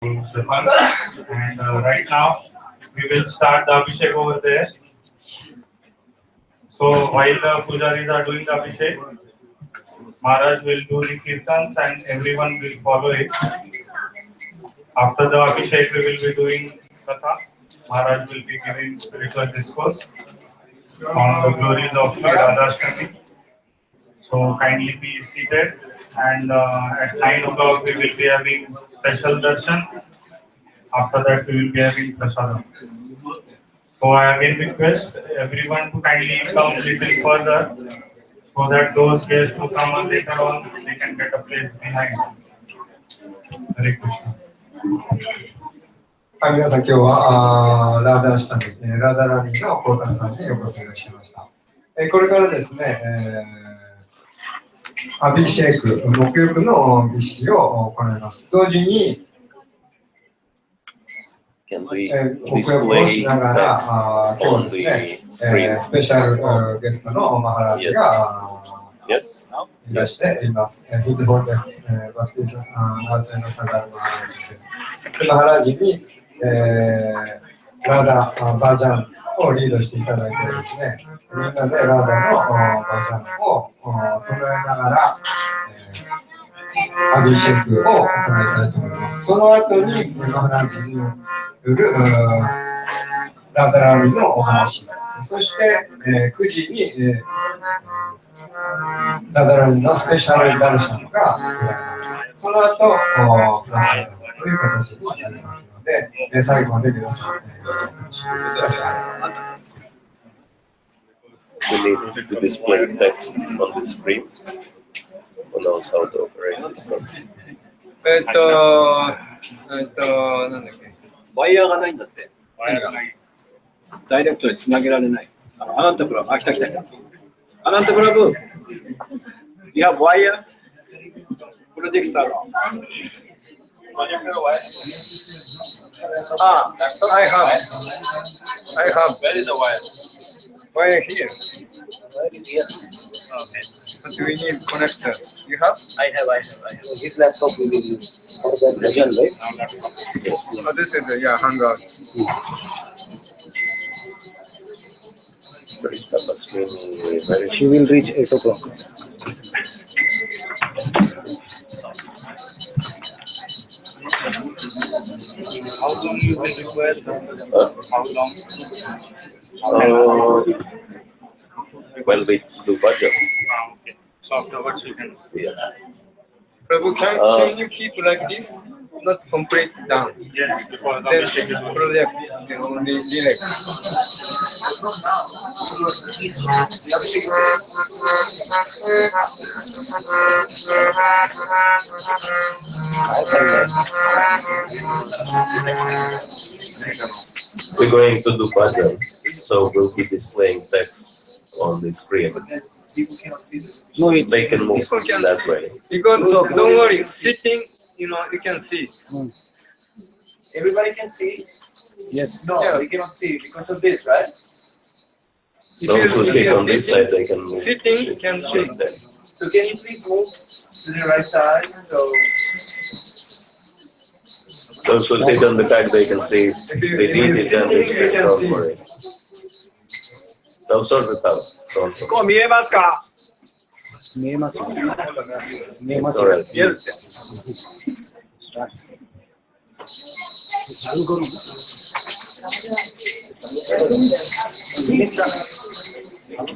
Stefan. And right now we will start the Abhishek over there. So while the pujaris are doing the Abhishek, Maharaj will do the kirtans and everyone will follow it. After the Abhishek, we will be doing Katha. Maharaj will be giving spiritual discourse on the glories of Sri Radhastami. So kindly be seated. And at 9 o'clock, we will be having special darshan. After that, we will be having prasadam. So I again request everyone to kindly come a little further so that those guests who come on later on, they can get a place behind. Hare Krishna. はい、皆さん、今日はラーダーシタミ、ラーダラニーのコータンさんにお越しいらっしゃいました。これからですね、アビシェイク、沐浴の儀式を行います。同時に、沐浴をしながら、今日はですね、スペシャルゲストのマハラジがいらしています。ヒズホンです。バクティラサヤナサガルマハラジです。マハラジにラダバージャンをリードしていただいてですね、みんなでラダのバージャンを唱えながら、アビシェクを行いたいと思います。その後にマハラジによるラダラリのお話、そして9時にラダラリのスペシャルダルシャンがございます。その後、プラスという形になりますので、最後まで皆さん、楽しんでください。We need to display text on the screen. Who knows how to operate this one? なんだっけ、ワイヤーがないんだって。ダイレクトにつなげられない。アナンタプラブ、来た。アナンタプラブ、you have wire? プロジェクターが。I have. Where is the wire? Wire here. Wire is here. Okay. But we need connector. You have? I have. This laptop we will use for the legend, right? Oh, this is the hangout. She will reach 8 o'clock. How long you will require? How long? When we do budget. Okay. So afterwards you can. Yeah. Prabhu, can you keep like this? Not complete down. Yes, because Then of project only Linux. We're going to do bhajan, so we'll be displaying text on the screen. No, They can move that way. Because don't worry, sitting, you can see. Everybody can see? Yes. No, Yeah. we cannot see because of this, right? Those who sit on this side, they can move. Sitting can see. So can you please move to the right side? So Those who sit on the back, they can see. They need it and they screen, don't worry. They'll sort it out. Don't worry. ここ見えますか？見えますよ。見え It's ますよ。 alright. 見えるって。Do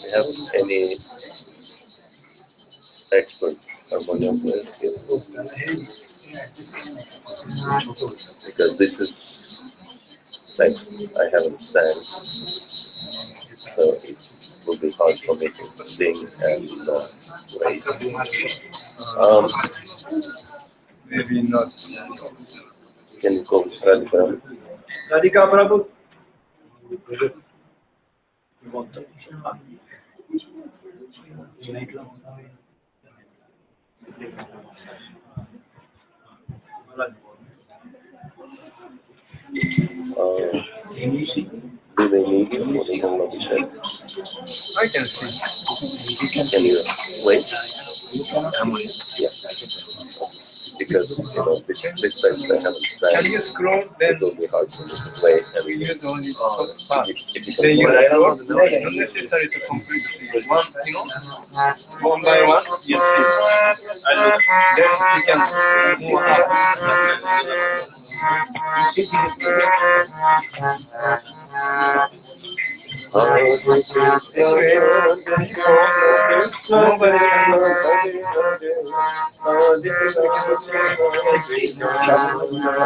you have any expert harmonium players here? Because this is text I haven't sang, so it will be hard for me to sing and play. Maybe not. Can you go Radhastami? Radhika Prabhu. Can you see? Do they need you for the whole Abhishek? I can see. Can you wait? I'm waiting. Yeah. Because, you know, this text I haven't said. Can you scroll? Then It will be hard to wait and we see. use only top part. If you Then you can scroll. Not necessary to completely see. One, you know, one by one, you see. Then you can move up. You see nobody now.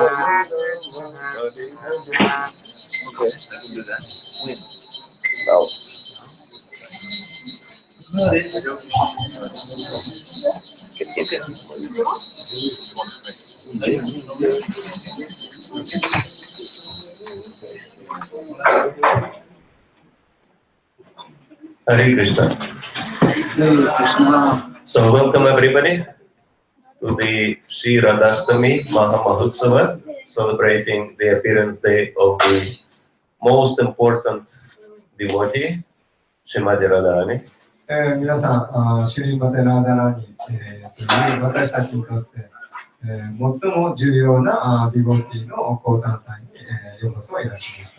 Hare Krishna. So welcome everybody to the Sri Radhastami Maha Mahotsava, celebrating the appearance day of the most important devotee, Srimati Radharani. 皆さん、シュリマテラーダラニという私たちにとって、最も重要なディボティの降誕祭に、ようこそいらっしゃいま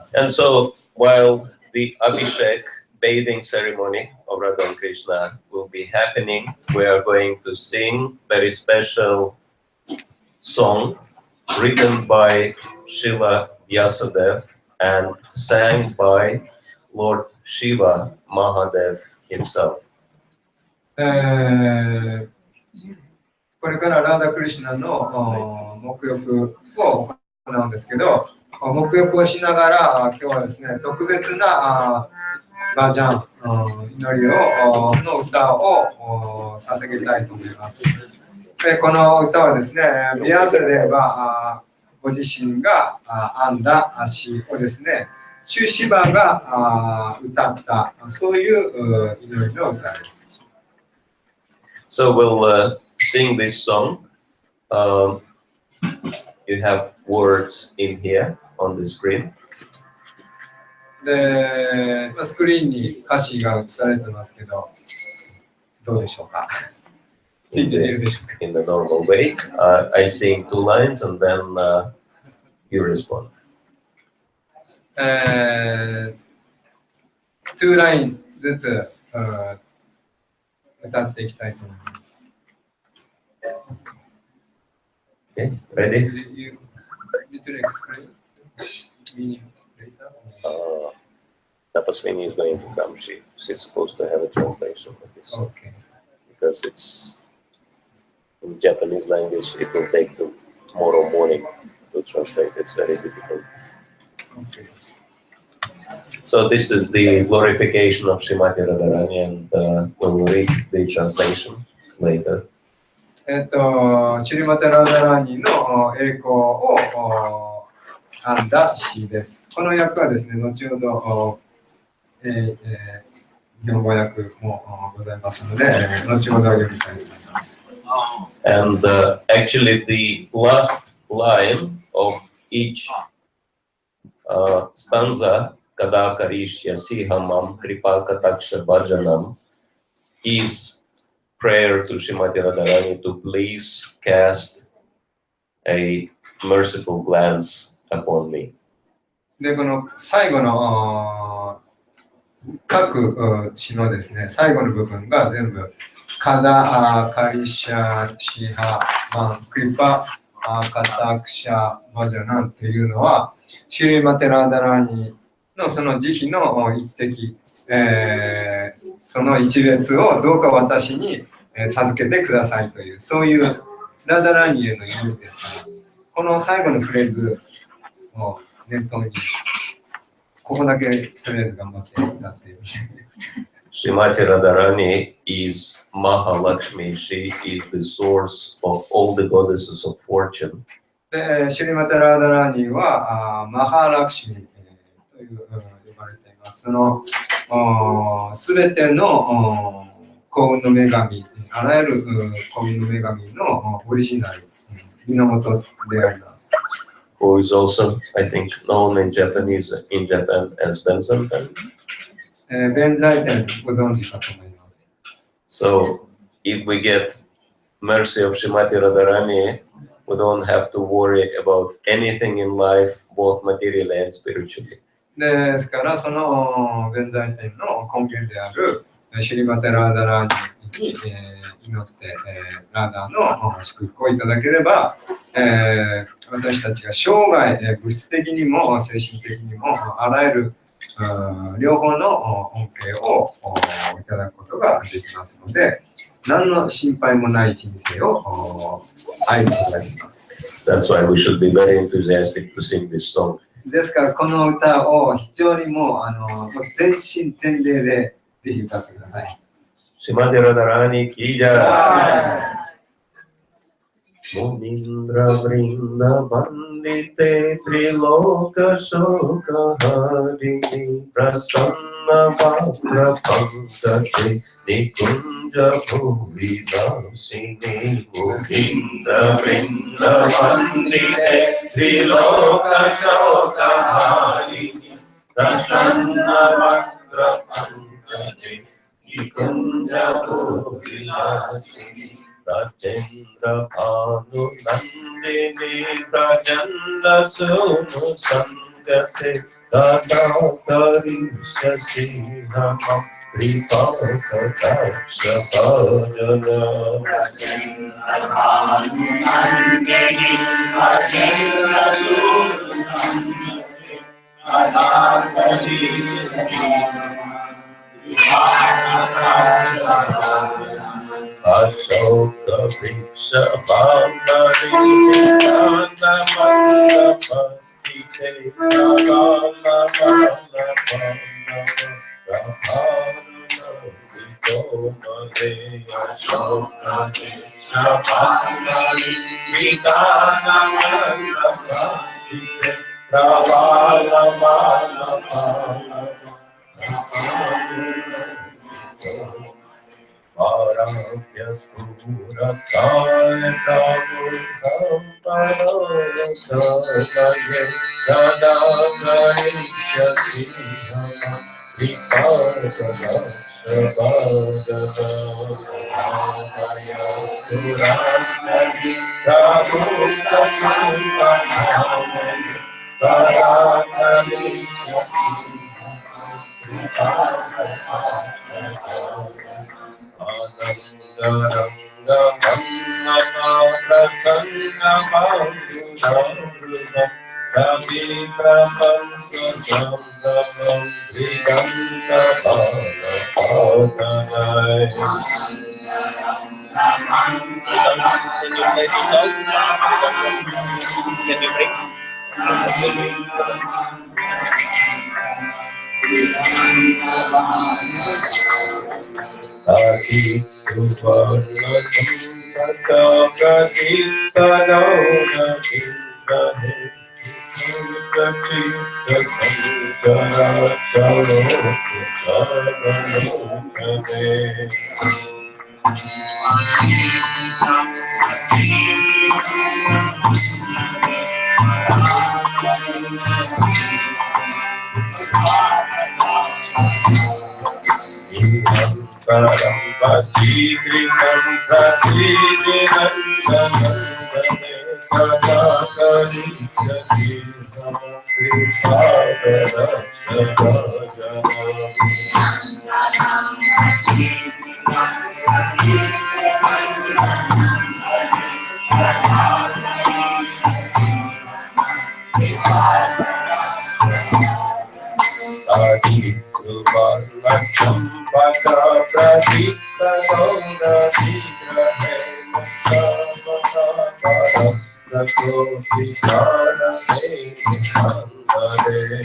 した。And so while the Abhishek bathing ceremony of Radha and Krishna will be happening, we are going to sing very special song written by Srila Vyasadeva and sang by Lord Shiva Mahadev himself. これからラーダ・クリシュナの沐浴を行うんですけど、沐浴をしながら今日はですね、特別なバージャン、祈りの歌を捧げたいと思います。この歌はですね、ビヤセデはご自身が編んだ詩をですね、シュシバが歌った、そういう祈りの歌です。So we'll sing this song. You have words in here on the screen. で、スクリーンに歌詞が映されてますけど、どうでしょうか。In the normal way, I sing 2 lines and then you respond. 2ラインずつ歌っていきたいと思います。Okay, ready? You need to explain meaning later? Tapaswini is going to come. She's supposed to have a translation of this. Okay. Because it's in Japanese language, it will take till tomorrow morning to translate. It's very difficult. Okay. So this is the glorification of Srimati Radharani, and we'll read the translation later. シュリマテラダラーニの栄光を編んだ詩です。この訳はですね、後ほど、日本語訳もございますので、後ほど読みたいと思います。And actually the last line of each stanza, Kada Karishya Sihamam Kripa Kataksha Bhajanam, is prayer to Srimati Radharani to please cast a merciful glance upon me. で、この最後の各詩のですね、最後の部分が全部、カダカリシャシハマンクリパカタクシャバジャナンっていうのは、シュリマテラダラーニのその慈悲の一滴、その一列をどうか私に授けてくださいという、そういうラダラーニへの意味ですが、この最後のフレーズを念頭に、ここだけとりあえず頑張って歌っている。Srimati Radharani is Mahalakshmi. She is the source of all the goddesses of fortune. で、シュリマテラダラーニはマハラクシミという呼ばれています。そのすべての幸運の女神、あらゆる幸運の女神のオリジナル、源であります。who is also, I think, known in Japan as Benzanten. So if we get mercy of Srimati Radharani, we don't have to worry about anything in life, both materially and spiritually. ですから、その弁財天の根源であるシュリマテラーダラーニに、祈って、ラーダーの祝福をいただければ、私たちが生涯、物質的にも精神的にもあらゆる両方の恩恵をいただくことができますので、何の心配もない人生を歩むことができます。That's why we should be very enthusiastic to sing this song. ですから、この歌を非常にもう全身全霊でぜひ歌ってください。Srimati Radharani ki jai. Munindra Vrinda Vandite Triloka Shoka Harini Prasanna Vakra Pankache Nikunja Bhuri Dasini. Munindra Vrinda Vandite Triloka Shoka Harini Prasanna Vakra Pankache Nikunja Bhuri Dasini. Rajendra Bhanu Nandini Prajanda Sunu Sangate Kadakari Shasi Nama Kripaka Taksha Bhajana. Rajendra Bhanu Nandini Prajanda Sunu Sangate Kadakari Shasi Nama Kripaka Taksha Bhajana. Ashoka Vriksha Bhavani Nitana Mala Pastite Nala Mala Pala Raharuna Vitomade. Ashoka Vriksha Bhavani Nitana Mala Pastite Nala Mala Pala Raharuna Vitomade. Arabhya Sura Kaya Kabudam Parotanaye Kadakari Shasihama Rikardana Shabadana. Arabhya Sura Kaya Kabudam Parotanaye Kadakari Shasihama Rikardana Shabadana. Anandaranga Mannana Prasanna Madhuranga Kami Pramansa Sambhavam Vidanta Bala Padanai. Can you bring? Adi Suvarna Sampata Pratita Nauna Chindane Chita Sanjara Chalo Kusarano Chane. Karam Bhakti Krishnam Bhakti Nandane Kadakari Shasihama Kripaka Adi Suvarna Champaka Pradita Gaura Vigrahe Namahara Rato Sisara Devi Sandare.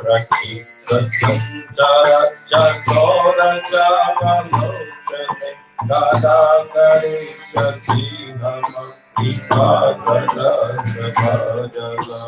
Prakita Sanjara Chakora Javalochane Kadakari Shasihama Ipakada Sabhajana.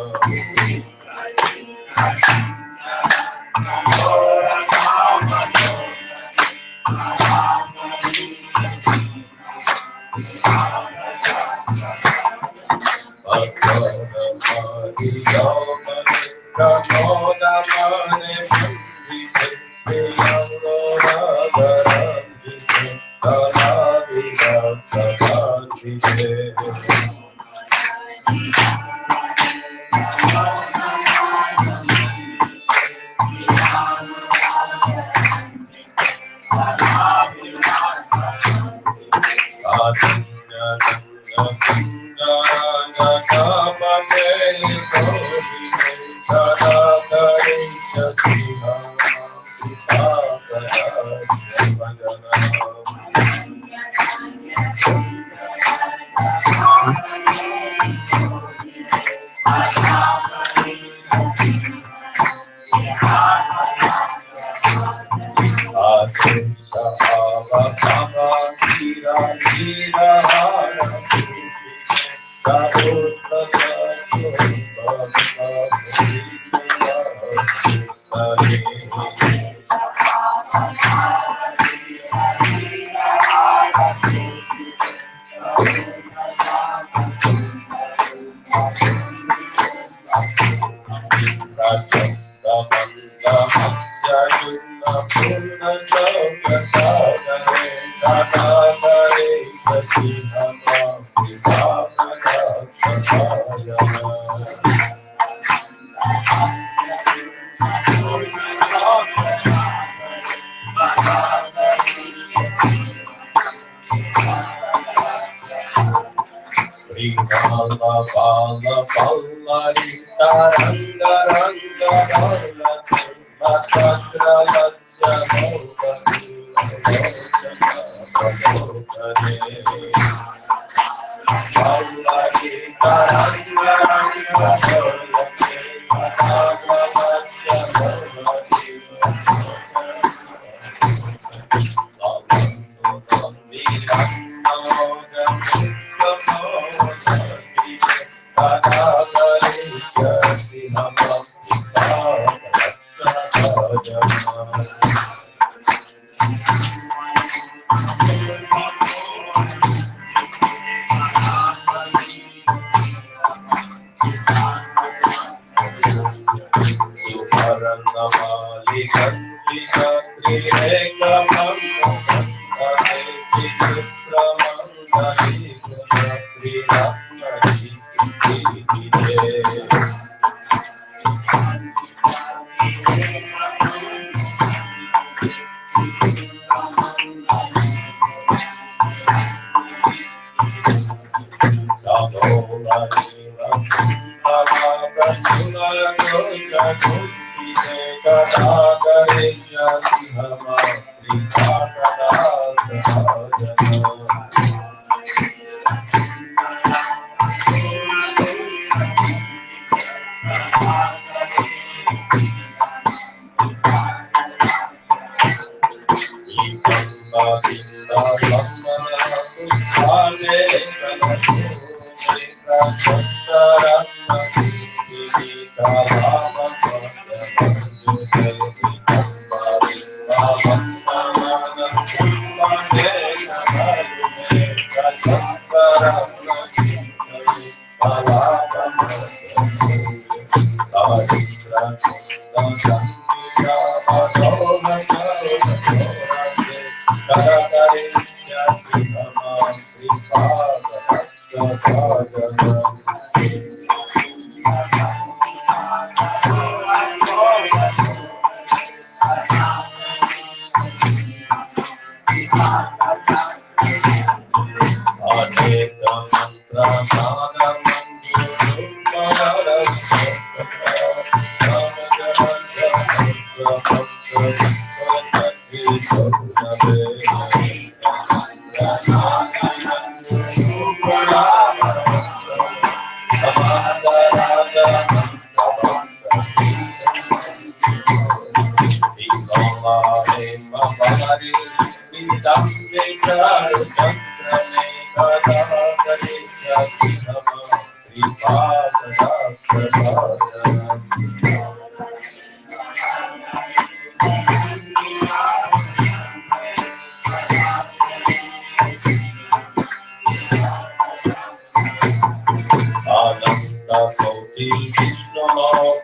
Koti Vishnu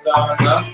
Pranam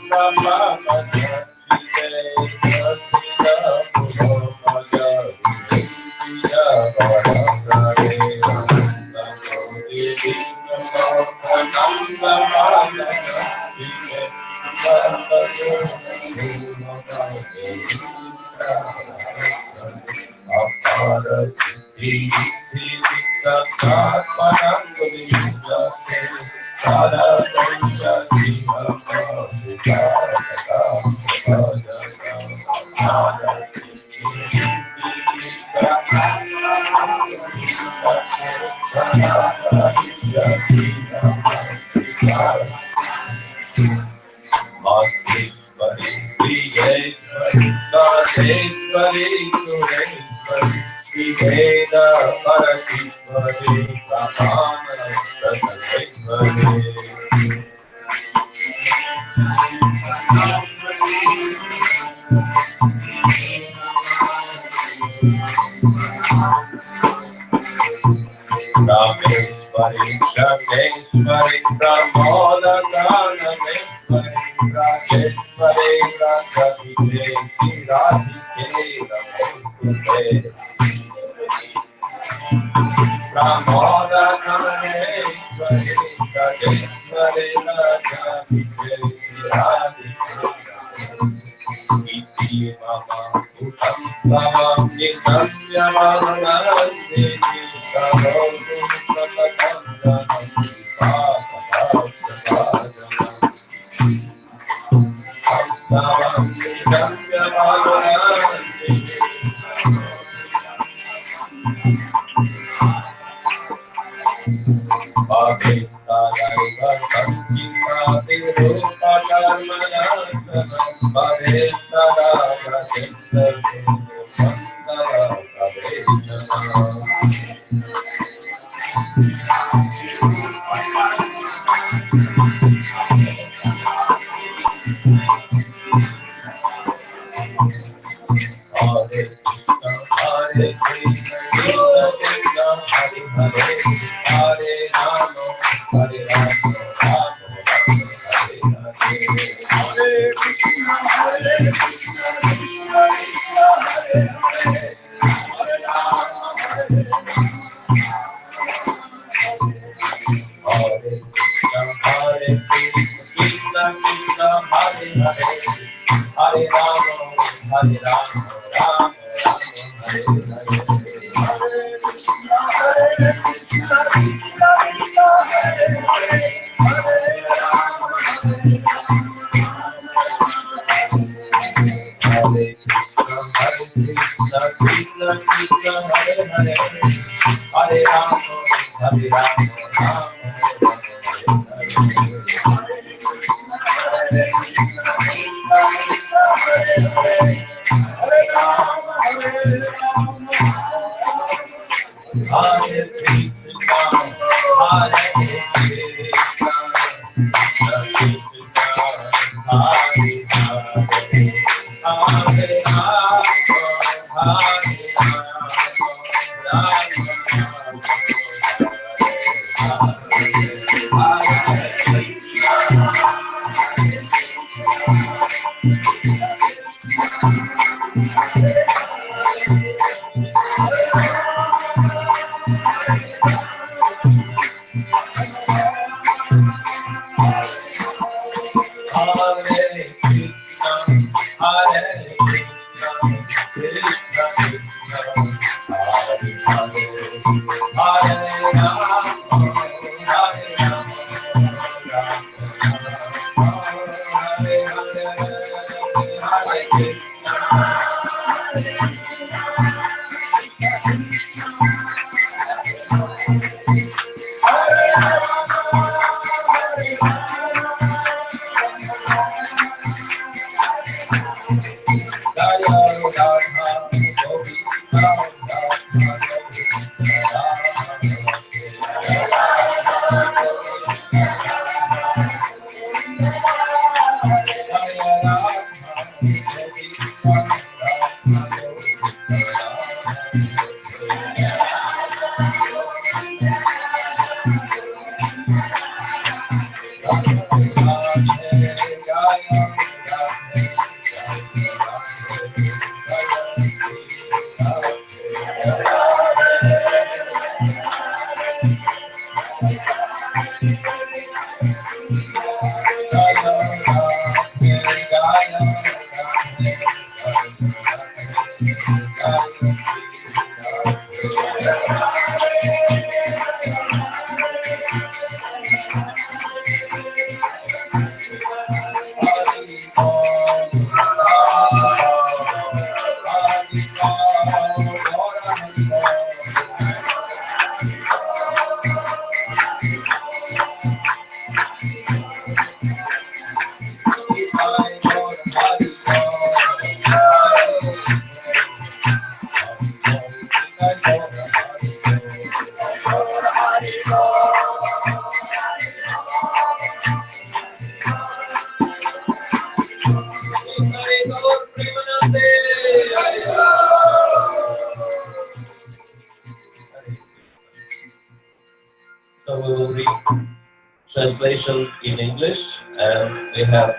translation in English, and we have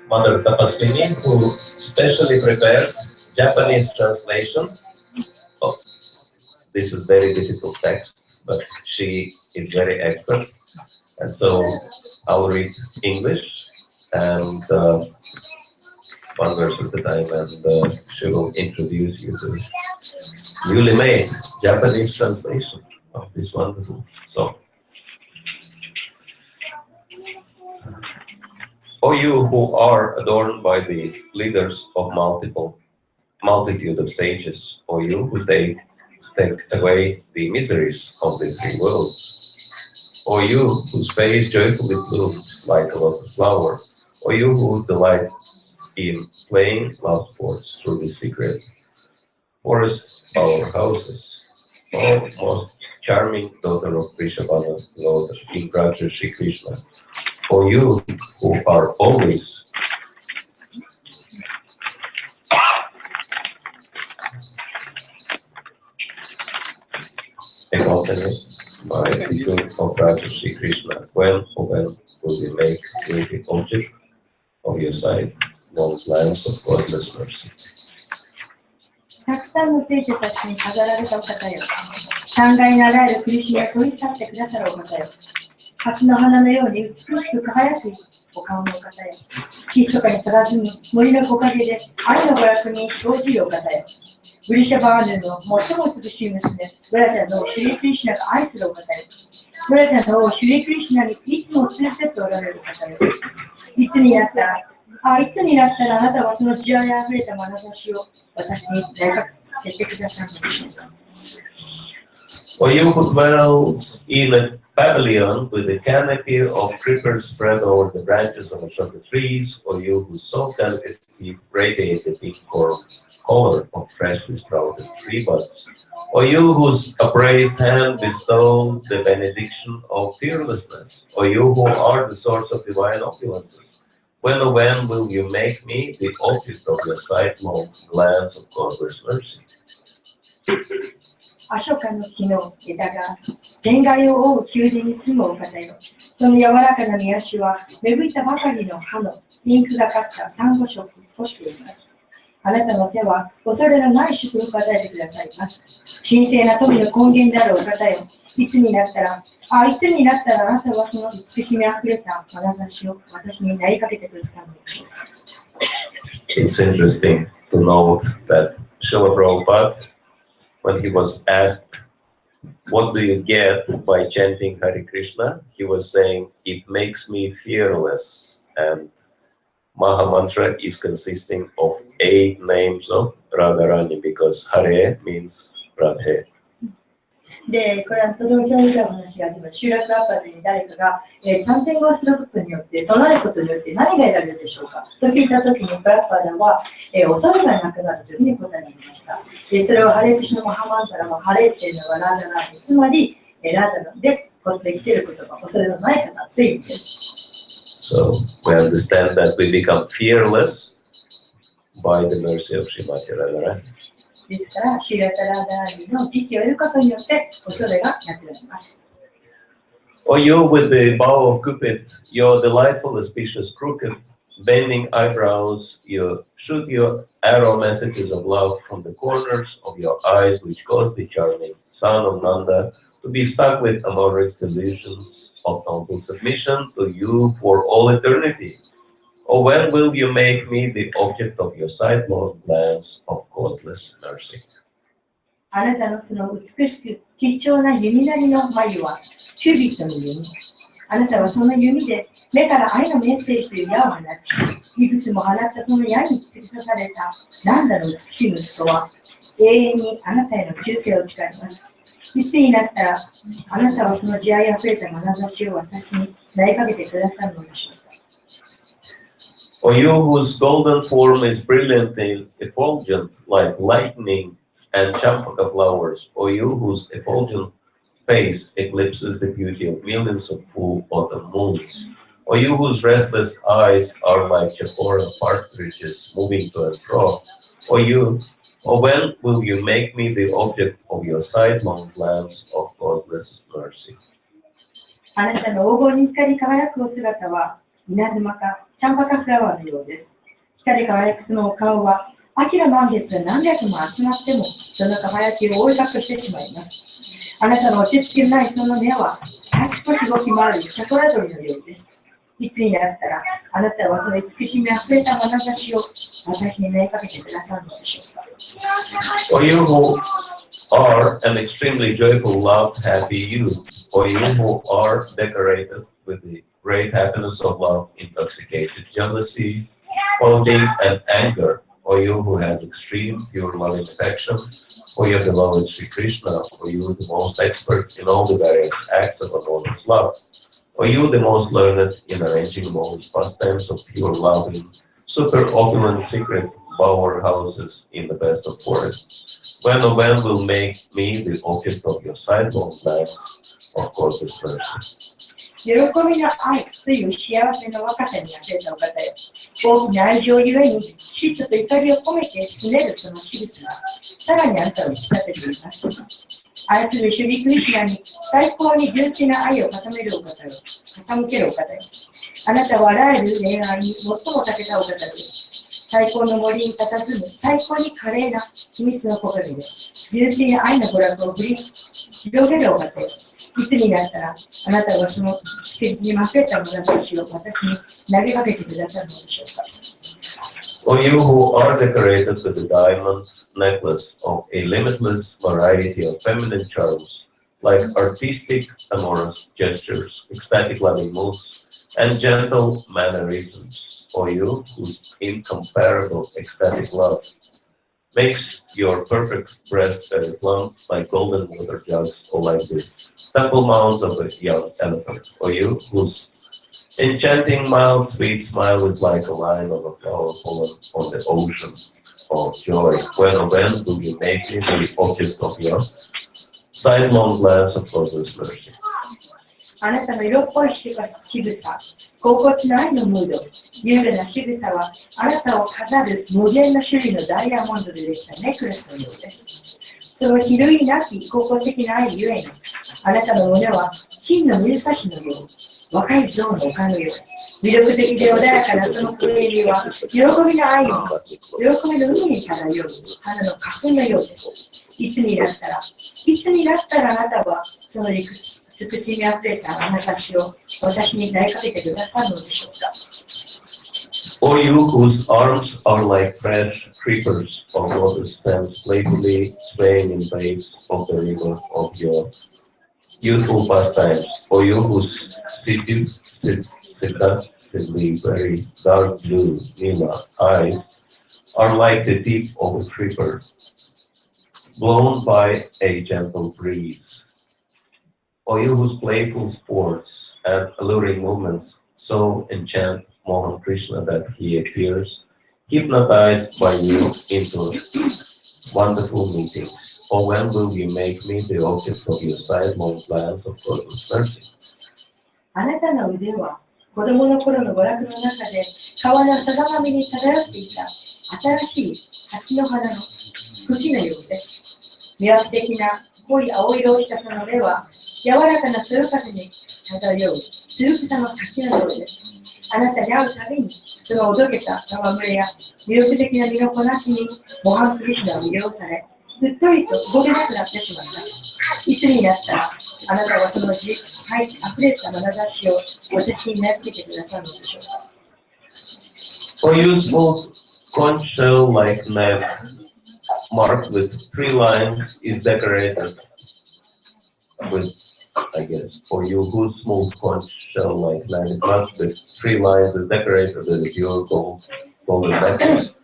Mother Tapaswini, who specially prepared Japanese translation. Oh, this is very difficult text, but she is very expert, and so I'll read English and one verse at a time, and she will introduce you to newly made Japanese translation of this wonderful song. O you who are adorned by the leaders of multitude of sages, O you who take away the miseries of the three worlds, O you whose face joyfully blooms like a lotus flower, O you who delights in playing love sports through the secret forest powerhouses, O most charming daughter of Vrishabhana, Lord King Raja Shri Krishna, O you who are always accompanied by the good of Raja Shri Krishna, when will you make me the object of your sight, long lines of godless mercy? たくさんの聖女たちに飾られたお方よ。三階ならゆる苦しみを取り去ってくださるお方よ。蓮の花のように美しく輝くお顔のお方よ。密かに佇む森の木陰で愛の娯楽に生じるお方よ。ブリシャバーヌの最も美しい娘、ブラジャーのシュリークリシュナが愛するお方よ。ブラジャーのシュリークリシュナにいつも通せておられるお方よ。いつになったらあなたはその慈愛あふれた眼差しを私に投げかけてくださるのでしょうか。O you who dwells in a pavilion with a canopy of creepers spread over the branches of ashoka trees, or you who so delicately radiate the pink color of freshly sprouted tree buds, or you whose upraised hand bestows the benediction of fearlessness, or you who are the source of divine opulences, when will you make me the object of your sidelong glance of God's mercy? アショカの木の枝が天外を覆う宮殿に住むお方よ。その柔らかな御足は芽吹いたばかりの葉のピンクがかったサンゴ色をしています。あなたの手は恐れのない祝福を与えてくださいます。神聖な富の根源であるお方よ。いつになったらあなたはその慈しみあふれた眼差しを私に投げかけてくださるのでしょうか。It's interesting to note that Srila Prabhupada, when he was asked, what do you get by chanting Hare Krishna? He was saying, it makes me fearless. And Maha Mantra is consisting of 8 names of Radharani, because Hare means Radhe. で、これはとても興味深い話があります。集落アパートに誰かが、チャンティングをすることによって、唱えることによって何が得られるでしょうかと聞いたときに、プラッパーダは、恐れがなくなるというふうに答えられました。それをハレークシュナマハマンタラは、ハレーっていうのはラーダラーデ、つまり、ラーダラーでできていることが恐れのない方という意味です。So we understand that we become fearless by the mercy of Srimati Radharani. ですから、シーラタラーダーニの慈悲を得ることによって恐れがなくなります。O you with the bow of Cupid, your delightful, auspicious, crooked, bending eyebrows, you shoot your arrow messages of love from the corners of your eyes, which cause the charming son of Nanda to be stuck with amorous delusions of noble submission to you for all eternity. Or when will you make me the object of your sidelong glance of causeless mercy? あなたのその美しく貴重な弓なりの眉はキュービットの弓。あなたはその弓で目から愛のメッセージという矢を放ち、いくつも放ったその矢に突き刺されたナンダの美しい息子は永遠にあなたへの忠誠を誓います。いつになったらあなたはその慈愛あふれた眼差しを私に投げかけてくださるのでしょうか。O you whose golden form is brilliantly effulgent like lightning and champaka flowers, O you whose effulgent face eclipses the beauty of millions of full autumn moons, O you whose restless eyes are like chapora partridges moving to and fro, O when will you make me the object of your sidelong glance of causeless mercy? あなたの黄金に光り輝くお姿は、稲妻かチャンバカフラワーのようです。光り輝くそのお顔は、秋の満月が何百も集まっても、その輝きを覆い隠してしまいます。あなたの落ち着きのないその目は、あちこち動き回るチャコラ鳥のようです。いつになったら、あなたはその慈しみあふれた眼差しを私に投げかけてくださるのでしょうか。For you who are an extremely joyful, loved, happy youth, for you who are decorated with the great happiness of love, intoxicated jealousy, holding and anger, for you who has extreme, pure loving affection, for your beloved Sri Krishna, for you the most expert in all the various acts of enormous love, for you the most learned in arranging most pastimes of pure loving, super opulent secret powerhouses in the best of forests. When will make me the object of your sidelong glance of causeless mercy. 喜びの愛という幸せの若さにあふれたお方よ。大きな愛情ゆえに嫉妬と怒りを込めて拗ねるその仕草がさらにあなたを引き立てています。愛するシュリクリシュナに最高に純粋な愛を傾けるお方よ。あなたはあらゆる恋愛に最も長けたお方です。最高の森に佇む最高に華麗な秘密の木陰で純粋な愛の娯楽を振り広げるお方よ。いつになったらあなたはその素敵にまくれた眼差しを私に投げかけてくださるのでしょうか。For you who are decorated with the diamond necklace of a limitless variety of feminine charms, like artistic, amorous gestures, ecstatic loving moods, and gentle mannerisms, for you whose incomparable ecstatic love makes your perfect breasts very plump like golden water jugs or like the temple mounds of a young elephant, for you whose enchanting mild sweet smile is like a line of a flower fallen on the ocean of joy. When will you make me the object of your sidelong glance of causeless mercy? あなたの色っぽい仕草、恍惚な愛のムード、優雅な仕草はあなたを飾る無限の種類のダイヤモンドでできたネックレスのようです。その比類なき高校的な愛ゆえに、あなたの胸は金の水差しのよう、若い象の丘のよう、魅力的で穏やかなその声指は、喜びの愛を、喜びの海に漂う花の花粉のようです。いつになったらあなたはその慈しみあふれた眼差しを私に投げかけてくださるのでしょうか。For you whose arms are like fresh creepers of lotus stems playfully swaying in waves of the river of your youthful pastimes, for you whose seductively very dark blue Nila eyes are like the tip of a creeper blown by a gentle breeze, for you whose playful sports and alluring movements so enchant Mohan Krishna that he appears hypnotized by you into wonderful meetings. Or when will you make me the object of your sidelong glance of causeless mercy? あなたの腕は子供の頃の娯楽の中で川のさざ波に漂っていた新しい蓮の花の茎のようです。魅惑的な濃い青色をしたその目は柔らかなそよ風に漂うつる草の先のようです。あなたに会うたびにそのおどけた戯れや魅力的な身のこなしにモハンクリシュナは魅了され、うっとりと動けなくなってしまいます。いつになったらあなたはその溢れた眼差しを私に投げてくださるのでしょうか。For you smooth conch shell-like neck marked with 3 lines is decorated with, I guess, for you whose smooth conch shell-like neck marked with 3 lines is decorated with a pure golden necklace.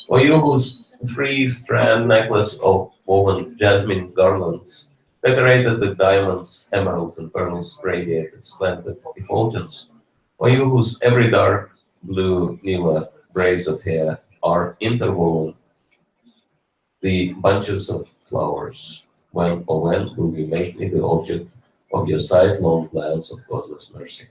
For you whose 3-strand necklace of woven jasmine garlands decorated with diamonds, emeralds, and pearls radiated splendid effulgence. For you whose every dark blue Nila braids of hair are interwoven the bunches of flowers. When will you make me the object of your sidelong glance of causeless mercy?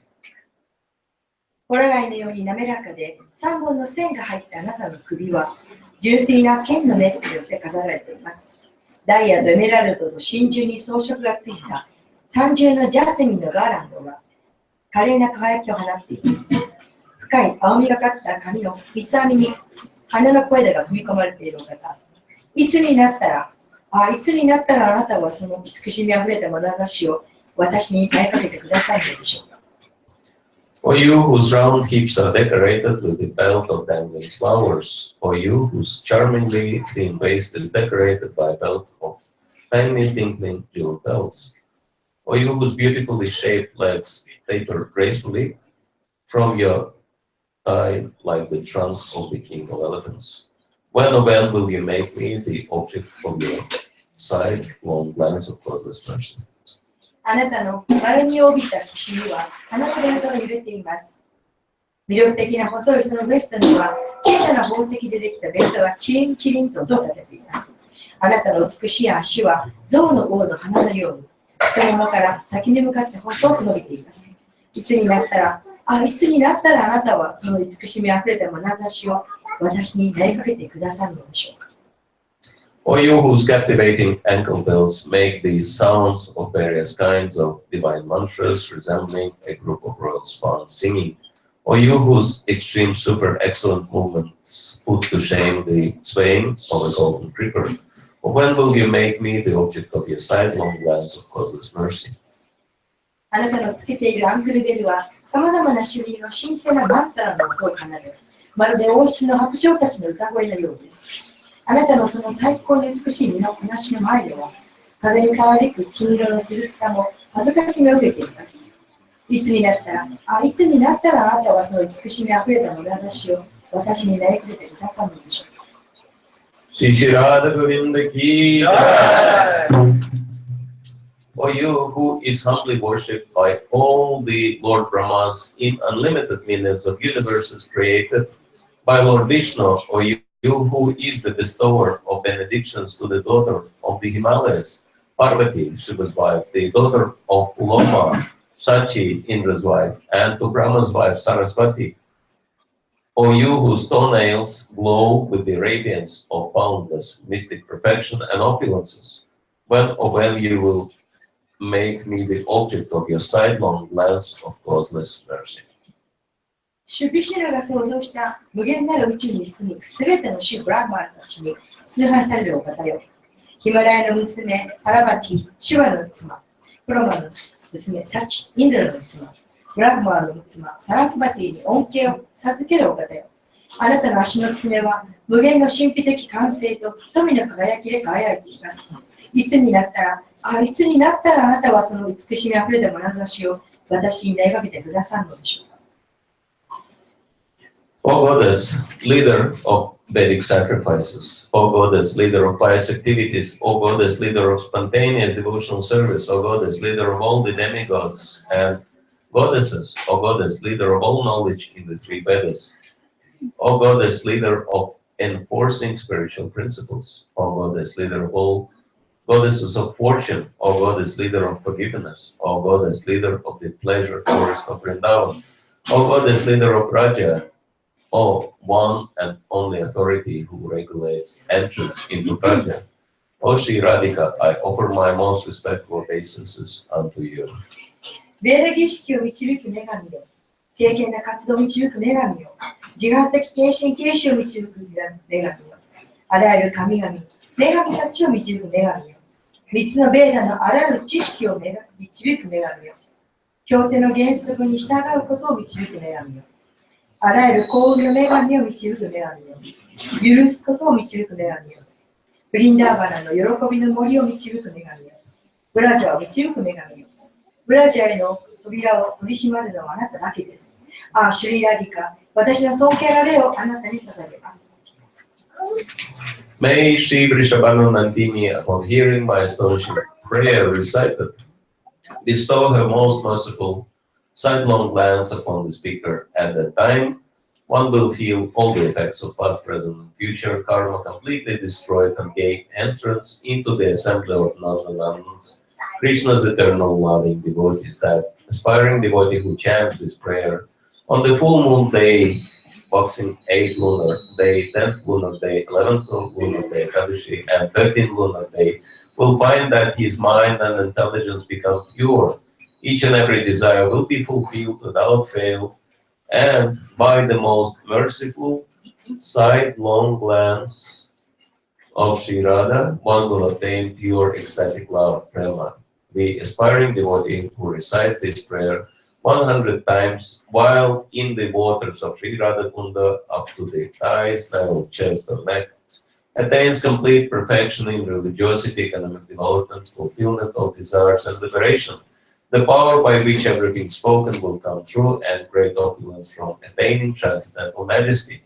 ホラ貝のように滑らかで3本の線が入ったあなたの首は純粋な剣のネックレスで飾られています。ダイヤとエメラルドと真珠に装飾がついた三重のジャスミンのガーランドは華麗な輝きを放っています。深い青みがかった髪の三つ編みに花の小枝が組み込まれているお方。いつになったらあなたはその慈しみあふれた眼差しを私に投げかけてくださいのでしょうか。Or you whose round hips are decorated with the belt of dangling flowers, or you whose charmingly thin waist is decorated by a belt of tiny tinkling jewel bells, or you whose beautifully shaped legs taper gracefully from your thigh like the trunk of the king of elephants. When will you make me the object of your sidelong glance of godless mercy? あなたの丸に帯びた腰には花のベルトが揺れています。魅力的な細いそのベストには小さな宝石でできたベルトがチリンチリンと音を立てています。あなたの美しい足は象の王の鼻のように太ももから先に向かって細く伸びています。いつになったらあなたはその慈しみあふれた眼差しを私に投げかけてくださるのでしょうか。Or you whose captivating ankle bells make these sounds of various kinds of divine mantras resembling a group of royal swans singing, or you whose extreme super excellent movements put to shame the swaying of a golden creeper, or when will you make me the object of your sidelong glance of causeless mercy? あなたのつけているアンクルベルはさまざまな種類の神聖なマンタラの音を奏で、まるで王室の白鳥たちの歌声のようです。あなたのその最高に美しい身のこなしの前では、風に変わりく金色の剣さも恥ずかしめを受けています。いつになったらあなたはその慈しみあふれた眼差しを私に投げかけてくださるのでしょうか。Shri Shri Radha Govinda Ki Jai. O you who is humbly worshipped by all the Lord Brahmas in unlimited millions of universes created by Lord Vishnu, or you who is the bestower of benedictions to the daughter of the Himalayas, Parvati, Shiva's wife, the daughter of Uloma, Sachi, Indra's wife, and to Brahma's wife, Saraswati, O you whose toenails glow with the radiance of boundless mystic perfection and opulences, when you will make me the object of your sidelong glance of causeless mercy. シュビシュラが創造した無限なる宇宙に住むすべてのシュブラマーたちに崇拝されるお方よ。ヒマラヤの娘、パラバティ、シュワの妻、プロマの娘、サチ、インドラの妻、ブラグマーの妻、サラスバティに恩恵を授けるお方よ。あなたの足の爪は無限の神秘的完成と富の輝きで輝いています。いつになったらあなたはその慈しみあふれた眼差しを私に投げかけてくださるのでしょうか。O Goddess, leader of Vedic sacrifices, O Goddess, leader of pious activities, O Goddess, leader of spontaneous devotional service, O Goddess, leader of all the demigods and goddesses, O Goddess, leader of all knowledge in the three Vedas, O Goddess, leader of enforcing spiritual principles, O Goddess, leader of all goddesses of fortune, O Goddess, leader of forgiveness, O Goddess, leader of the pleasure forest of Vrindavan, O Goddess, leader of Raja, O one and only authority who regulates entrance into Raja, O Shri Radhika, I offer my most respectful obeisances unto you. ベーダ儀式を導く女神よ。敬虔な活動を導く女神よ。自発的献身継承を導く女神よ。あらゆる神々、女神たちを導く女神よ。三つのベーダのあらゆる知識を導く女神よ。経典の原則に従うことを導く女神よ。あらゆる幸運の女神を導く女神よ。許すことを導く女神よ。ブリンダーバナの喜びの森を導く女神よ。ブラジャーを導く女神よ。ブラジャーへの扉を取り締まるのはあなただけです。ああ、シュリーラディカ、私の尊敬の礼をあなたに捧げます。May Shri Vrishabhanu Nandini, upon hearing my astonishing prayer recited, bestow her most merciful sidelong glance upon the speaker. At that time, one will feel all the effects of past, present, and future karma completely destroyed and gain entrance into the assembly of Nandanandans, Krishna's eternal loving devotees. That aspiring devotee who chants this prayer on the full moon day, boxing 8th lunar day, 10th lunar day, 11th lunar day, Kadashi, and 13th lunar day, will find that his mind and intelligence become pure each and every desire will be fulfilled without fail, and by the most merciful sidelong glance of Sri Radha, one will attain pure ecstatic love, prema. The aspiring devotee who recites this prayer 100 times while in the waters of Sri Radha Kunda up to the thighs, level, chest, or neck, attains complete perfection in religiosity, economic development, fulfillment of desires, and liberation. The power by which everything spoken will come true, and great opulence from attaining transcendental majesty.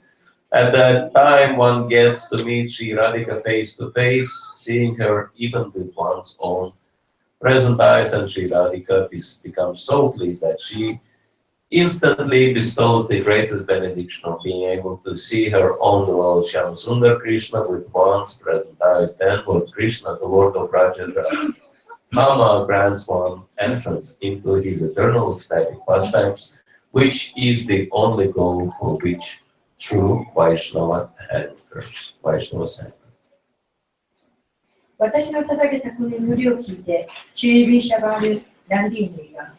At that time, one gets to meet Sri Radhika face to face, seeing her even with one's own present eyes, and Sri Radhika becomes so pleased that she instantly bestows the greatest benediction of being able to see her own Lord Shyamsundar Krishna with one's present eyes. Then Lord Krishna, the Lord of Rajendra, Kama grants one entrance into his eternal ecstatic pastimes, which is the only goal for which true Vaishnava enters. Vaishnava enters. 私の捧げたこの祈りを聞いて、シュリー・ビーシャバール・ランディーニが、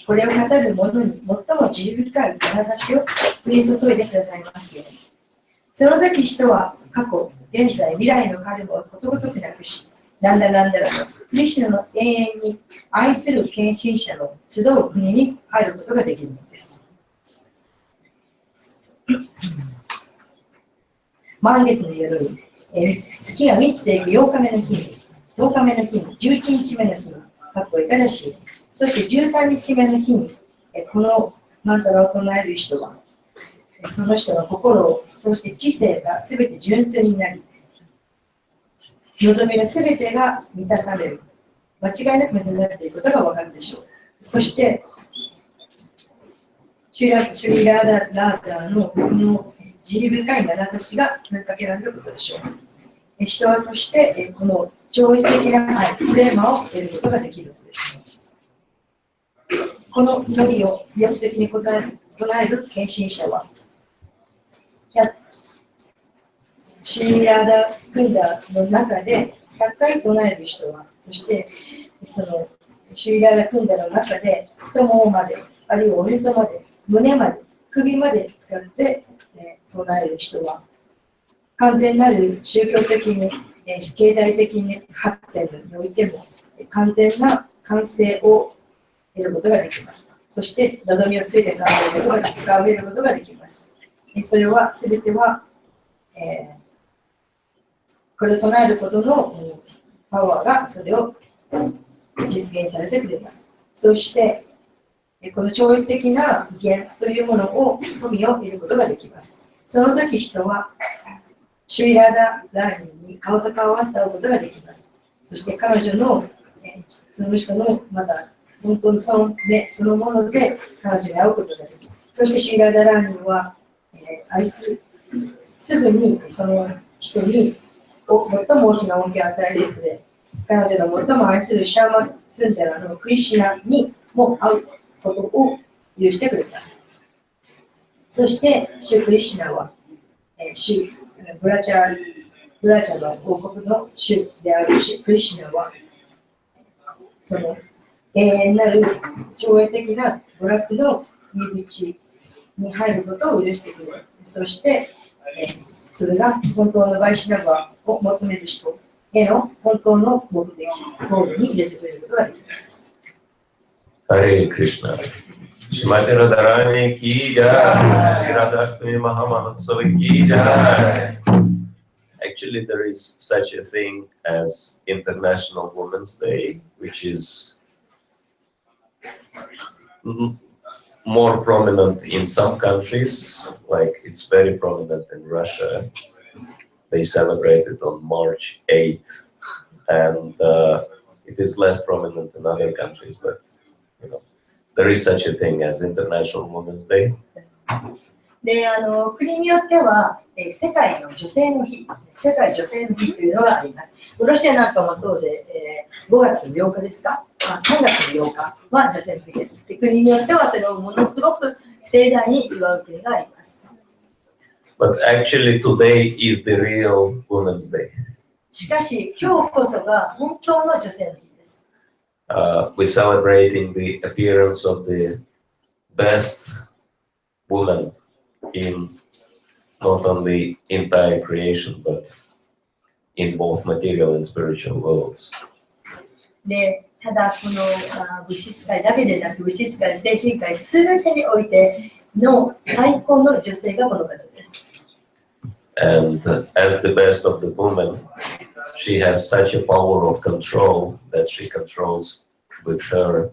これを語る者に最も慈悲深い眼差しを降り注いでくださいますように。その時人は過去、現在、未来のカルマをことごとくなくし、なんだなんだらと、クリシュナの永遠に愛する献身者の集う国に入ることができるのです。満月の夜に、月が満ちていく8日目の日に、10日目の日に、11日目の日に、かっこいかだし、そして13日目の日に、このマンタラを唱える人は、その人の心を、そして知性がすべて純粋になり、望みのすべてが満たされる。間違いなく満たされていることがわかるでしょう。そして、シュリラーダのこの慈悲深い眼差しが問いかけられることでしょう。人はそしてこの超越的な愛、プレーマを得ることができるのです。この祈りを意欲的に唱える献身者は、シュリラーダ・クンダの中で100回唱える人は、そしてそのシュリラーダ・クンダの中で太ももまで、あるいはおへそまで、胸まで、首まで使って唱える人は、完全なる宗教的に、経済的に発展においても、完全な完成を得ることができます。そして、望みをすべて叶えることができます。それは、すべては、これを唱えることのパワーがそれを実現されてくれます。そして、この超越的な威厳というものを、富を得ることができます。その時人は、シュリラダ・ラーニに顔と顔を合わせたことができます。そして彼女の、その人のまだ本当にそのもので彼女に会うことができる。そしてシュリラダ・ラーニは、すぐにその人に最も大きな恩恵を与えてくれ、彼女の最も愛するシャーマ・スンダラのクリシュナにも会うことを許してくれます。そして、シュクリシュナは、ブラチャの王国の主であるシュクリシュナは、その永遠なる超越的なブラックの入り口に入ることを許してくれる。そして、それが本当のバイシナバを求める人への本当の目的、ゴールに入れてくれることができます。ハレークリシュナ。Shrimati Radharani ki jai, Shri Radhastami Mahamahotsav ki jai. Actually, there is such a thing as International Women's Day, which is more prominent in some countries, like it's very prominent in Russia. They celebrate it on March 8th, and it is less prominent in other countries, but you know. There is such a thing as International Women's Day. で、国によっては、世界の女性の日ですね。世界女性の日というのがあります。ロシアなんかもそうで、5月8日ですか、3月8日は女性の日です。で、国によってはそれをものすごく盛大に祝う国があります。But actually today is the real Women's Day. しかし、今日こそが本当の女性の日です。we're celebrating the appearance of the best woman in not only entire creation, but in both material and spiritual worlds. で、ただこの物質界だけでなく、物質界、精神界すべてにおいての最高の女性がこの方です。And as the best of the woman, she has such a power of control that she controls with her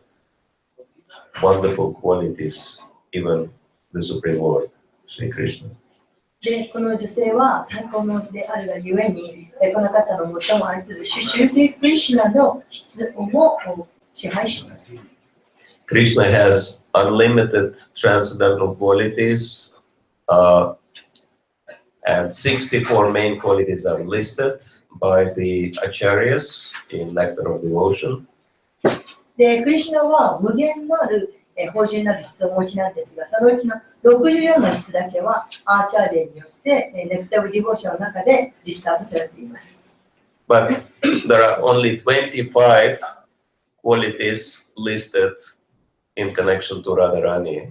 wonderful qualities, even the Supreme Lord, Sri Krishna. で、この女性は最高のであるがゆえに、この方の最も愛するシュークリシュナの質を支配します。Krishna has unlimited transcendental qualities, and 64 main qualities are listed by the acharyas in Nectar of Devotion. で、クリシュナは無限のある芳醇なる質をお持ちなんですが、そのうちの64の質だけはアーチャーレによってネクター・ディボーションの中でリストアップされています。But there are only 25 qualities listed in connection to Radharani.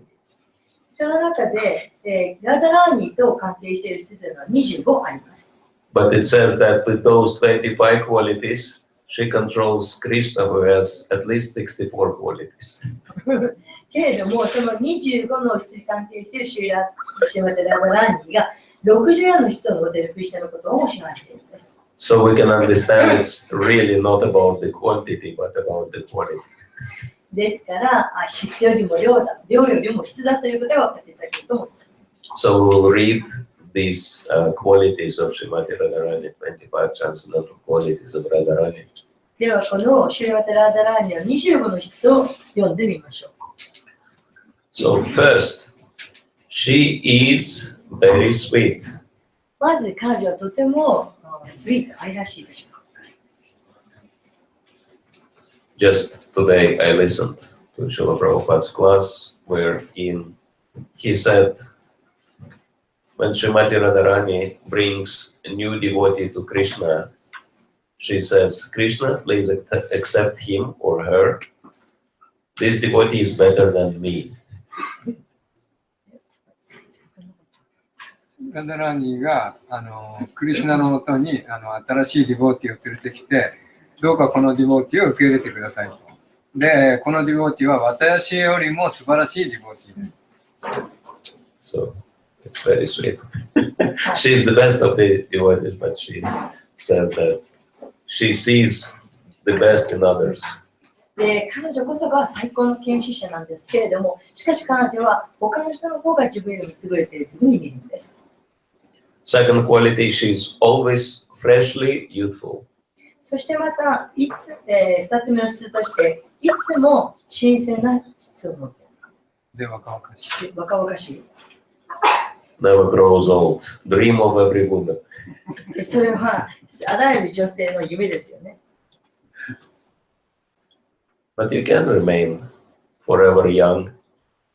その中で、ラダラーニと関係している質というのは25あります。But it says that with those 25 qualities, she controls Krishna, who has at least 64 qualities. けれども、その25の質に関係しているシュマテラダラーニが64の質を持っているクリシュナのことを支配しているんです。So we can understand it's really not about the quantity, but about the quality. ですから、質よりも量だ、量よりも質だということが分かっていただけると思います。So we'll read these qualities of Srimati Radharani, 25 transcendental qualities of Radharani. では、このシュマテラダラーニの25の質を読んでみましょう。So first, she is very sweet. まず彼女はとてもスイート、愛らしいでしょう。Just today I listened to Srila Prabhupada's class wherein he said when Srimati Radharani brings a new devotee to Krishna, she says, Krishna, please accept him or her. This devotee is better than me. ラダラーニーがクリシュナのもとに新しいディボーティーを連れてきて、どうかこのディボーティーを受け入れてくださいと。で、このディボーティーは私よりも素晴らしいディボーティーです。So it's very sweet. She's the best of the devotees, but she says that she sees the best in others. で、彼女こそが最高の見識者なんですけれども、しかし彼女は他の人の方が自分よりも優れているというふうに見るんです。Second quality, she's always freshly youthful. そしてまた、2つ目の質として、いつも新鮮な質を持っている。で、若々しい。若々しい。Never grows old. Dream of every woman. それはあらゆる女性の夢ですよね。But you can remain forever young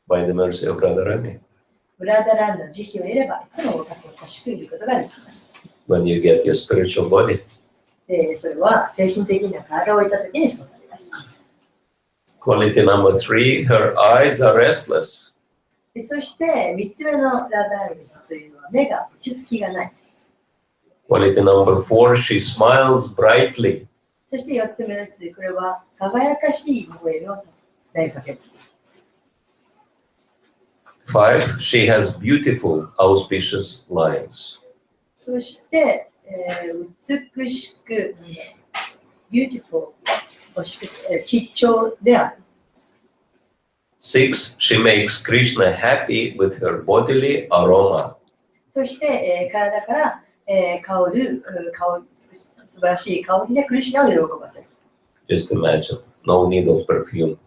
by the mercy of Radharani. ラダランの慈悲を得れば、いつも若々しくいることができます。When you get your spiritual body. それは精神的な体を得たときにそうなります。Quality number 3, her eyes are restless. そして3つ目のラダランの質というのは目が落ち着きがない。Quality number 4, she smiles brightly. そして4つ目の質、これは輝かしい微笑みを投げかける。5, she has beautiful, auspicious lines. そして、美しく、beautiful、吉祥である。6, she makes Krishna happy with her bodily aroma. そして、体から、香る素晴らしい香りでクリシュナを喜ばせる。Just imagine, no need of perfume.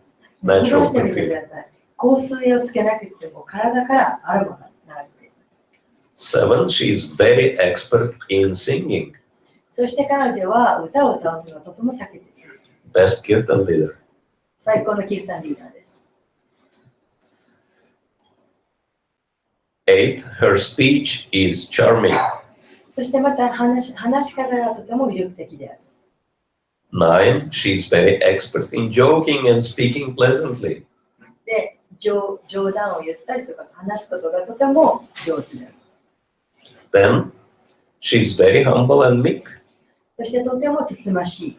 想 Natural 像してみてく perfume. ださい。香水をつけなくても体からアロマが流れています。7, she is very expert in singing. そして彼女は歌を歌うのがとても長けている。Best kirtan leader. 最高のキルタンリーダーです。8, her speech is charming. そしてまた話し方がとても魅力的である。9, she's very expert in joking and speaking pleasantly. で、冗談を言ったりとか話すことがとても上手である。 10, she's very humble and meek. そしてとてもつつましい。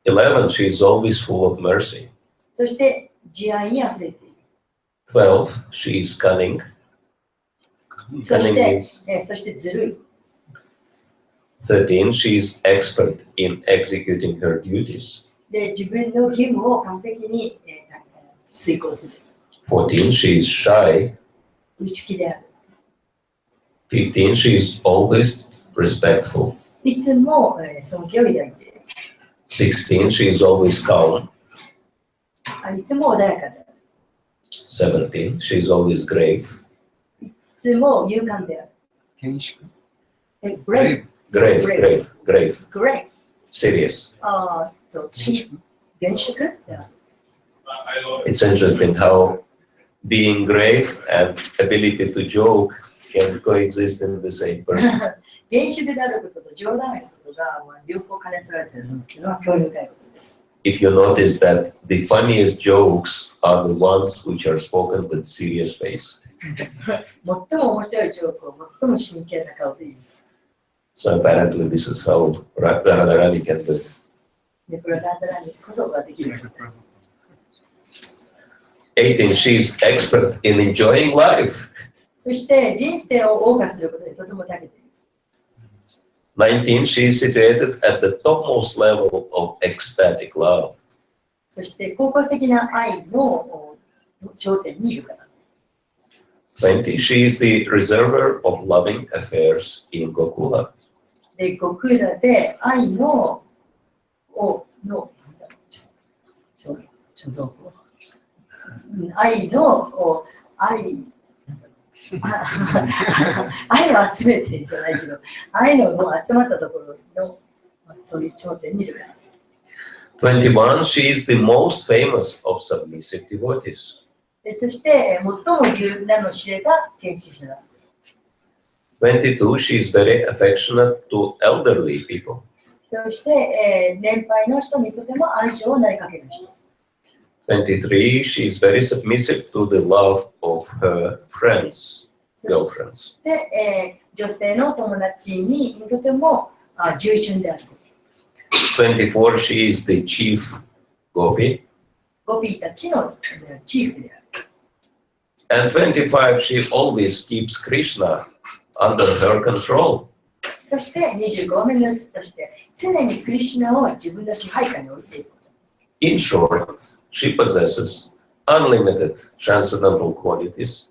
11, she's always full of mercy. そして慈愛にあふれている。 12, she's cunning. そし Cunning て means そしてずるい。 13, she's expert in executing her duties. で、自分の義務を完璧に遂行する。 14, she's shy. 内気である。 15, she's always respectful. いつも尊敬を抱いている。 16, she's always calm. いつも穏やかである。 17, she's always grave. いつも勇敢である。厳粛。grave。 Grave. Serious. そう、厳粛である。 It's interesting how being grave and ability to joke can coexist in the same person. 厳粛であることと冗談を言うことが両方兼ね備えているというのは興味深いことです。 If you notice that the funniest jokes are the ones which are spoken with serious face. 最も面白いジョークを最も真剣な顔で言う。 So apparently this is how Radharani can do. で、これがラダラにこそができることです。 18, she's expert in enjoying life. そして人生を謳歌することにとても長けている。 19, she's situated at the topmost level of ecstatic love. そして高校的な愛の頂点にいる方。 20, she is the reservoir of loving affairs in Gokula. で、ゴクーラで愛の貯蔵庫。愛の愛を集めてじゃないけど、愛の集まったところのそういう頂点にいるから。 21, she is the most famous of submissive devotees. でそして最も有名の知れた研修者だ。 22, she is very affectionate to elderly people. そして、年配の人にとても愛情を投げかける人。 23, she is very submissive to the love of her friends, girlfriends. で、女性の友達にとても従順である。 24, she is the chief gopi. ゴピーたちのチーフである。 And 25, she always keeps Krishna under her control. そして25目のとして常にクリシュナを自分の支配下に置いている。 In short, she possesses unlimited transcendental qualities,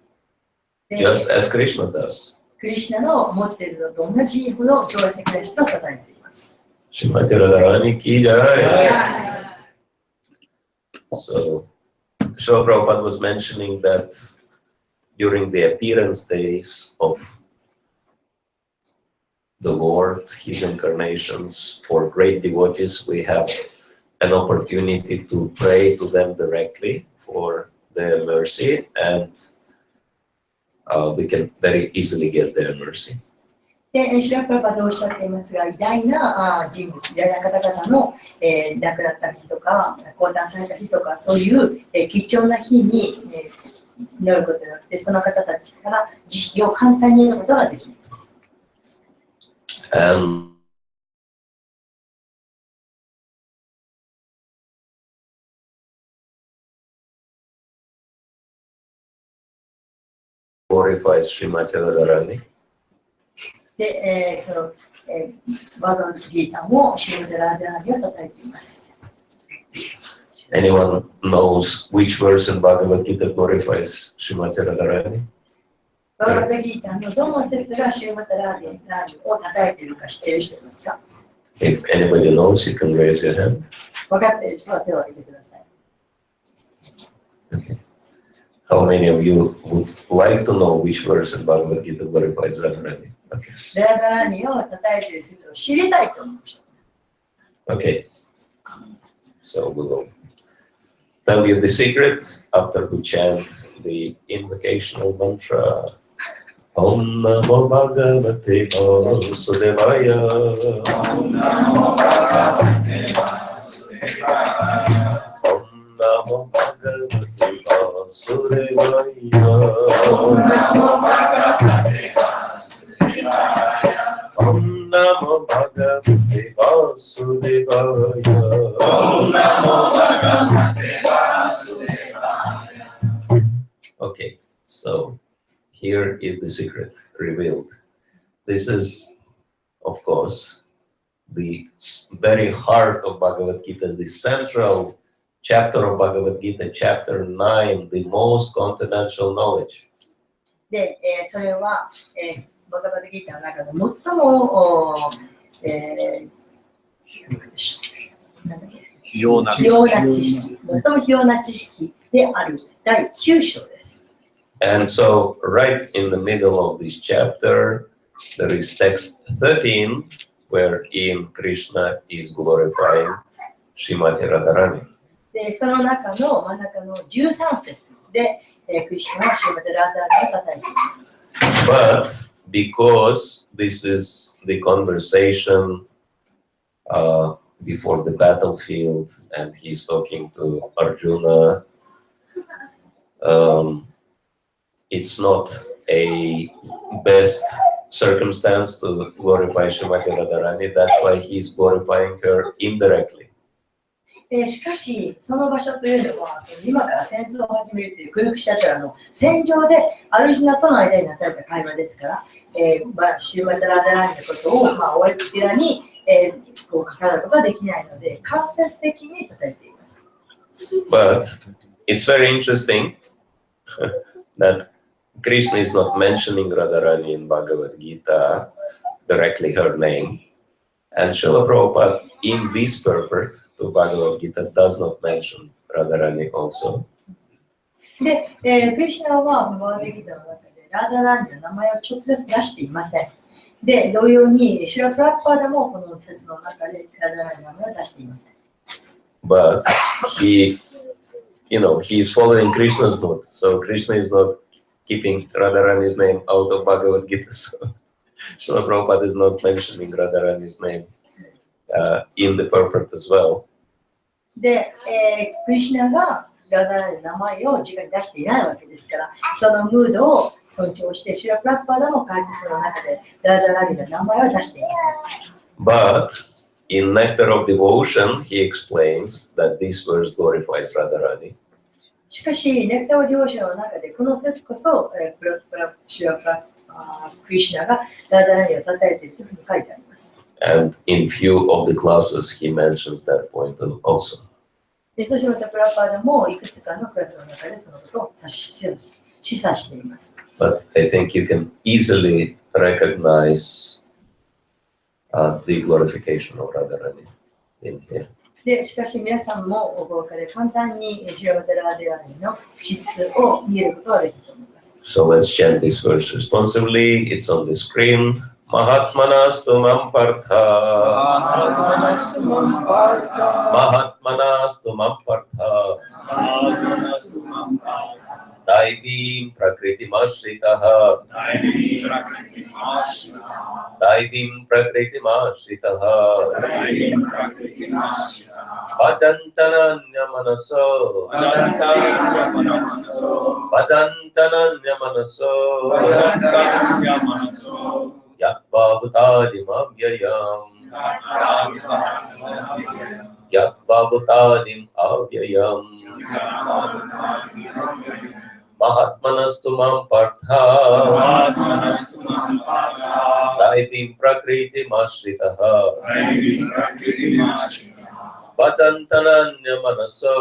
just as Krishna does. クリシュナの持っているのと同じほど超越的な人を称えています。 Srimati Radharani ki jai. So, Srila Prabhupada was mentioning that during the appearance days of the Lord, His incarnations, for great devotees, we have an opportunity to pray to them directly for their mercy, and we can very easily get their mercy. で、シュラプラパでおっしゃっていますが、偉大な人物、偉大な方々の、亡くなった日とか、降誕された日とか、そういう、貴重な日に、祈ることによって、その方たちから慈悲を簡単に得ることができる。And glorifies Srimati Radharani. で、その、バガバッドギータもシュリマティラダラニを叩いています。Anyone knows which verse in Bhagavad Gita glorifies Srimati Radharani? バガバッドギータのどの説がシュリマティラダラニを叩いているか知っている人いますか？ If anybody knows, you can raise your hand. 分かっている人は手を挙げてください。Okay. How many of you would like to know which verse in Bhagavad Gita glorifies Radharani? Okay. ラダラニを叩いている説を知りたいと思う人。Okay. So we will tell you the secret after we chant the invocational mantra. Om Namo Bhagavate Vasudevaya. Om Namo Bhagavate Vasudevaya. Om Namo Bhagavate Vasudevaya. Om Namo Bhagavate Vasudevaya. Om Namo Bhagavate Vasudevaya. Om Namo Bhagavate Vasudevaya. Okay, so here is the secret revealed. This is, of course, the very heart of Bhagavad Gita, the central chapter of Bhagavad Gita, chapter 9, the most confidential knowledge. で、それは、バガバッドギータの中で最も、非要な知識、最も非要な知識である第9章です。And so, right in the middle of this chapter, there is text 13, wherein Krishna is glorifying Srimati Radharani. で、その中の真ん中の13節で、クリシュナはシリマティラダラニを叩いています。But because this is the conversation before the battlefield, and he's talking to Arjuna, it's not a best circumstance to glorify Srimati Radharani. That's why he's glorifying her indirectly. しかし、その場所というのは、今から戦争を始めるというクルクシャトラの戦場でアルジュナとの間になされた会話ですから、シューマタラダラニのことを、終えてらに、こう書かることができないので、間接的に叩いています。But it's very interesting that Krishna is not mentioning Radharani in Bhagavad Gita, directly her name, and Srila Prabhupada in this purport to Bhagavad Gita does not mention Radharani also. で、クリシュナはバガバッドギータの中でラダラニの名前を直接出していません。で、同様にシュラプラッパーダもこの説の中でラダラニの名前を出していません。But he is following Krishna's mood. So Krishna is not keeping Radharani's name out of Bhagavad Gita. So Srila Prabhupada is not mentioning Radharani's name in the purport as well. で、クリシュナがラダラニの名前を直に出していないわけですから、そのムードを尊重して、シュラプラッパーダも解説の中でラダラニの名前を出していません。But in Nectar of Devotion, he explains that this verse glorifies Radharani. しかし、ネクターディボーションの中でこの説こそ、シュラプラクリシュナがラダラニを叩いているというふうに書いてあります。And in few of the classes, he mentions that point also. で、そしてまたプラッパーでもいくつかのクラスの中でそのことを示唆しています。But I think you can easily recognize the glorification of Radharani in here. で、しかし皆さんもお分かりで簡単にシュラマテラデラニの質を見えることができると思います。So let's chant this verse responsively. It's on the screen. Mahatmanastu mam partha. Mahatmanastu mam partha. Daivim prakritim ashritaha. Daivim prakritim ashritaha. Vadantananya manaso. Vadantananya manaso. Yakvabhutadim avyayam. Yakvabhutadim avyayam. Mahatmanastu mam partha. Daivim prakritim ashritaha. Vadantananya manaso.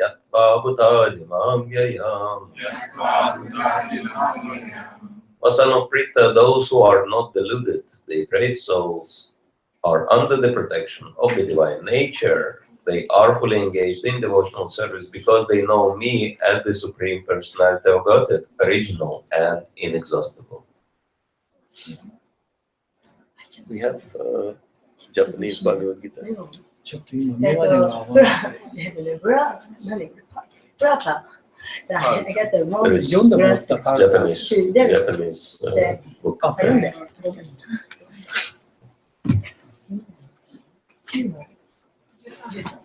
Yakvabhutadim avyayam. Vasanoprita, those who are not deluded, the great souls, are under the protection of the divine nature. They are fully engaged in devotional service because they know me as the Supreme Personality of Godhead, original and inexhaustible. We have Japanese Bhagavad Gita. ブラタ There is Japanese book.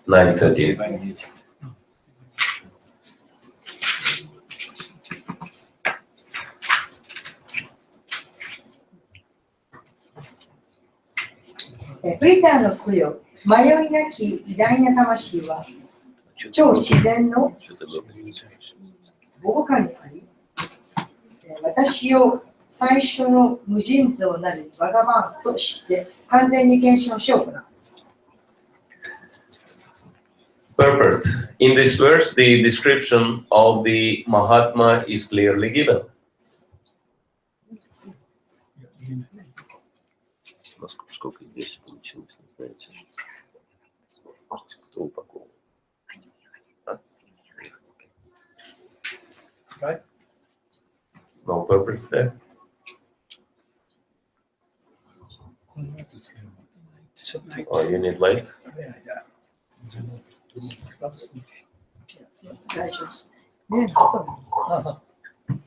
938.フリーターの供養、迷いなき偉大な魂は超自然の保護下にあり、私を最初の無尽蔵なる我が万として完全に検証しようかな。Purport. In this verse, the description of the Mahatma is clearly given. Right? No purpose there. Oh, you need light?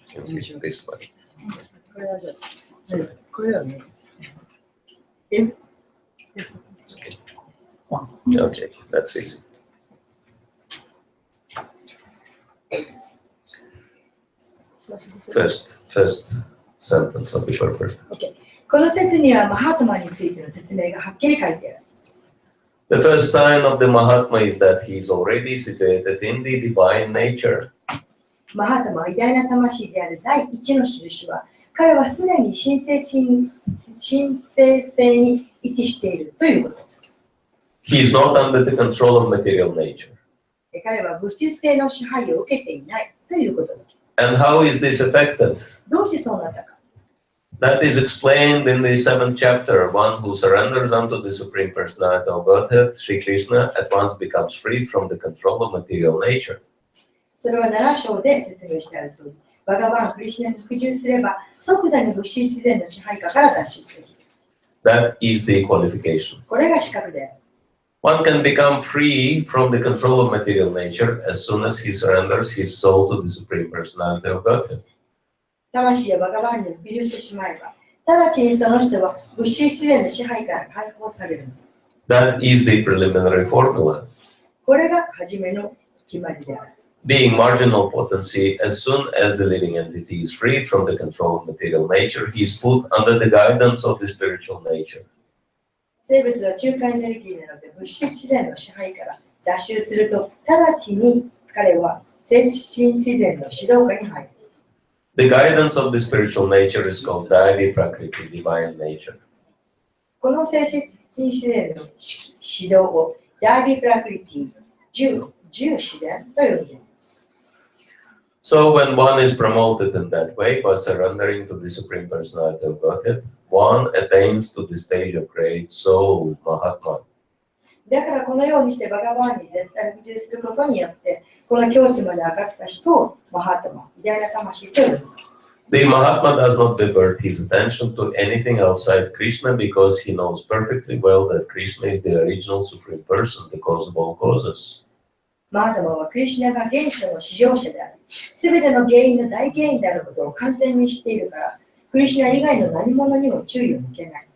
Can you fix this light? Okay, that's easy. First sentence of the purport. Okay. この説にはマハトマについての説明がはっきり書いてある。The first sign of the Mahatma is that he is already situated in the divine nature. マハトマは偉大な魂である第一の印は、彼はすでに神聖性に位置しているということ。He is not under the control of material nature. 彼は物質性の支配を受けていないということだ。And how is this affected? どうしてそうなったか。That is explained in the 7th chapter. One who surrenders unto the Supreme Personality of Godhead, Sri Krishna, at once becomes free from the control of material nature. それは7章で説明してあるとおり、バガバン、クリシュナに服従すれば、即座に物質自然の支配下から脱出できる。That is the qualification. これが資格である。One can become free from the control of material nature as soon as he surrenders his soul to the Supreme Personality of Godhead. 魂やバガバンに服従してしまえば、直ちにその人は物質自然の支配から解放される。That is the preliminary formula. これが初めの決まりである。Being marginal potency, as soon as the living entity is freed from the control of material nature, he is put under the guidance of the spiritual nature. 生物は中間エネルギーなので物質自然の支配から脱出すると、直ちに彼は精神自然の指導下に入る。The guidance of the spiritual nature is called Daivi Prakriti, divine nature. この精神自然の指導をダイビプラクリティ、重自然と呼んでいる。So when one is promoted in that way by surrendering to the Supreme Personality of Godhead, one attains to the stage of great soul, Mahatma. だからこのようにしてバガバーンに絶対服従することによって、この境地まで上がった人をマハトマ、偉大な魂と呼ぶ。The Mahatma does not divert his attention to anything outside Krishna because he knows perfectly well that Krishna is the original Supreme Person, the cause of all causes. マハトマはクリシュナが現象の始成者であり、すべての原因の大原因であることを完全に知っているから、クリシュナ以外の何者にも注意を向けない。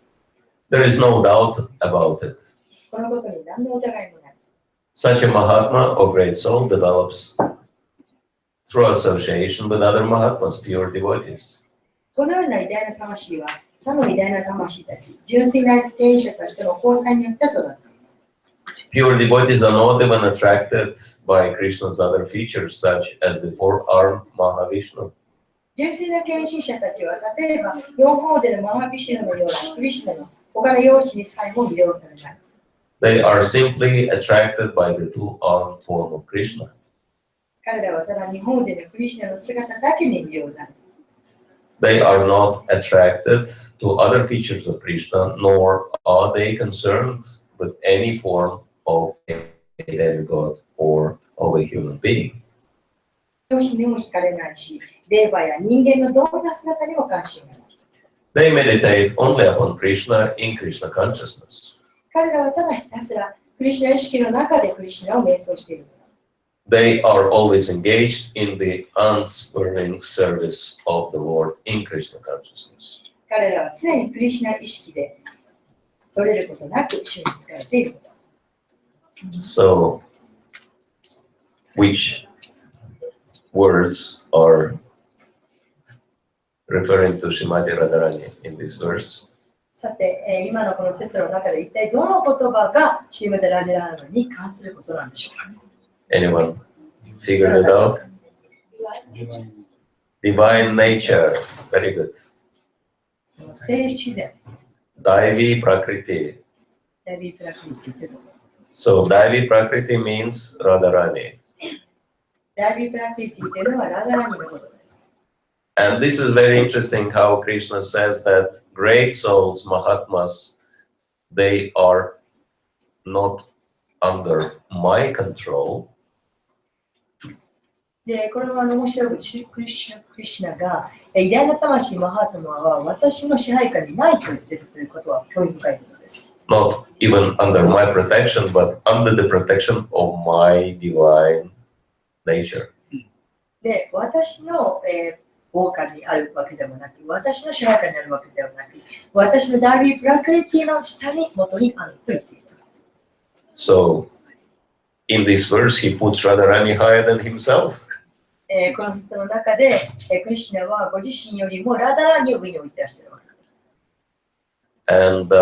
There is no doubt about it. このことに何の疑いもない。Such a Mahatma or great soul develops through association with other Mahatmas, pure devotees. このような偉大な魂は、他の偉大な魂たち、純粋な経営者としての交際によって育つ。Pure devotees are not even attracted by Krishna's other features, such as the four-armed Mahavishnu. 純粋な献身者たちは、例えば、4方でのマハビシュヌのようなクリシュナの他の容姿にさえも魅了されない。They are simply attracted by the two-armed form of Krishna. 彼らはただ日本でのクリシュナの姿だけに魅了される。They are not attracted to other features of Krishna, nor are they concerned with any form of a demigod or of a human being. 容姿にも惹かれないし、デーバや人間のどんな姿にも関心がない。They meditate only upon Krishna in Krishna consciousness. 彼らはただひたすらクリシュナ意識の中でクリシュナを瞑想している。they are always engaged in the unswerving service of the Lord in Krishna consciousness. 彼らは常にクリシュナ意識でそれることなく主に仕えていること。So, which words are referring to Srimati Radharani in this verse? さて、今のこの説の中で一体どの言葉がシリマテラディラーナに関することなんでしょうか。 Anyone figured it out? Divine nature. Very good. その聖自然、 Daivi Prakriti. ダビープラクリティというところ。 So Daivi Prakriti means Radharani. ダビープラクリティというのはラダラニのことです。 And this is very interesting how Krishna says that great souls, Mahatmas, they are not under my control. で、これは面白いクリシュナが偉大な魂マハータマは私の支配下にないと言っているということは興味深いことです。 Not even under my protection, but under the protection of my divine nature. で、私の、傍観にあるわけでもなく、私の支配下にあるわけではなく、私のダービープラクリティの下に元にあると言っています。So, in this verse, he puts Radharani higher than himself. この説の中で、クリシュナはご自身よりもラダラに上に置いていらっしゃるわけです。And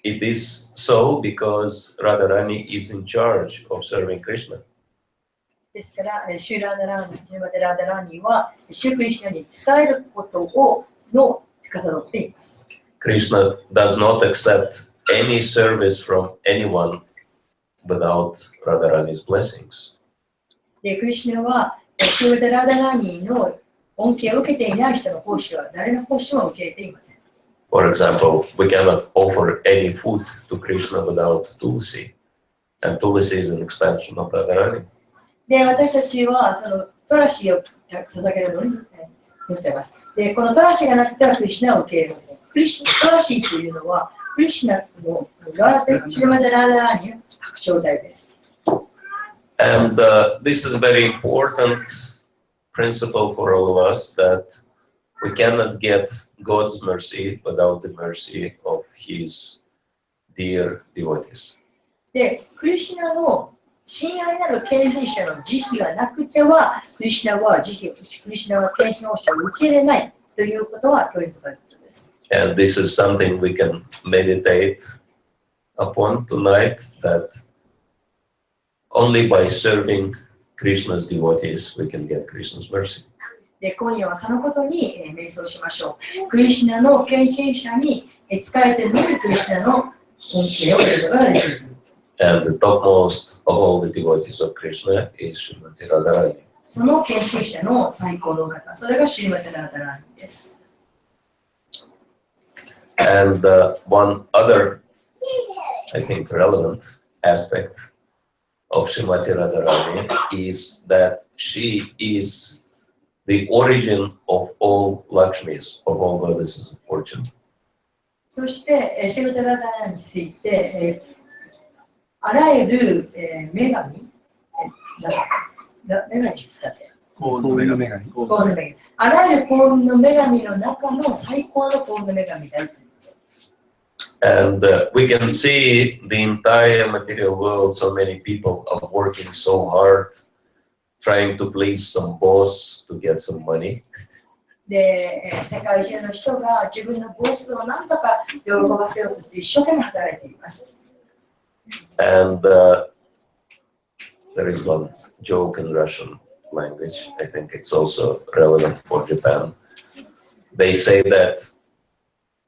it is so because Radharani is in charge of serving Krishna. ですから、シュラダラーニ、シュマテラダラーニは、シュクリシュナに使えることを司っています。Krishna does not accept any service from anyone without Radharani's blessings. で、クリシュナは、シュマテラダラーニの恩恵を受けていない人の奉仕は誰の奉仕も受け入れていません。For example, we cannot offer any food to Krishna without Tulsi. And Tulsi is an expansion of Radharani. で、私たちはそのトラシを捧げるのに寄せます。で、このトラシがなくてはクリシュナを受け入れません。トラシというのは、クリシュナのシルマデラダラーニの拡張体です。And this is a very important principle for all of us that we cannot get God's mercy without the mercy of His dear devotees. で、クリシュナの親愛なる献身者の慈悲がなくては、クリシュナは献身奉仕を受け入れないということは興味深いことです。And this is something we can meditate upon tonight, that only by serving Krishna's devotees we can get Krishna's mercy. で、今夜はそのことに瞑想しましょう。クリシュナの献身者に仕えてのみクリシュナの恩恵を得ることができる。And the topmost of all the devotees of Krishna is Srimati Radharani. その献身者の最高の方、それがシリマテラダラーニです。And one other, I think, relevant aspect of Srimati Radharani is that she is the origin of all Lakshmis, of all goddesses of fortune. そして、シリマテラダラーニについて、あらゆる、女神、女神に使って、幸運の女神。幸運の女神。あらゆる幸運の女神の中の最高の幸運の女神であるということ。And we can see the entire material world, so many people are working so hard, trying to please some boss to get some money. で、世界中の人が自分のボスを何とか喜ばせようとして一生懸命働いています。And there is one joke in Russian language. I think it's also relevant for Japan. They say that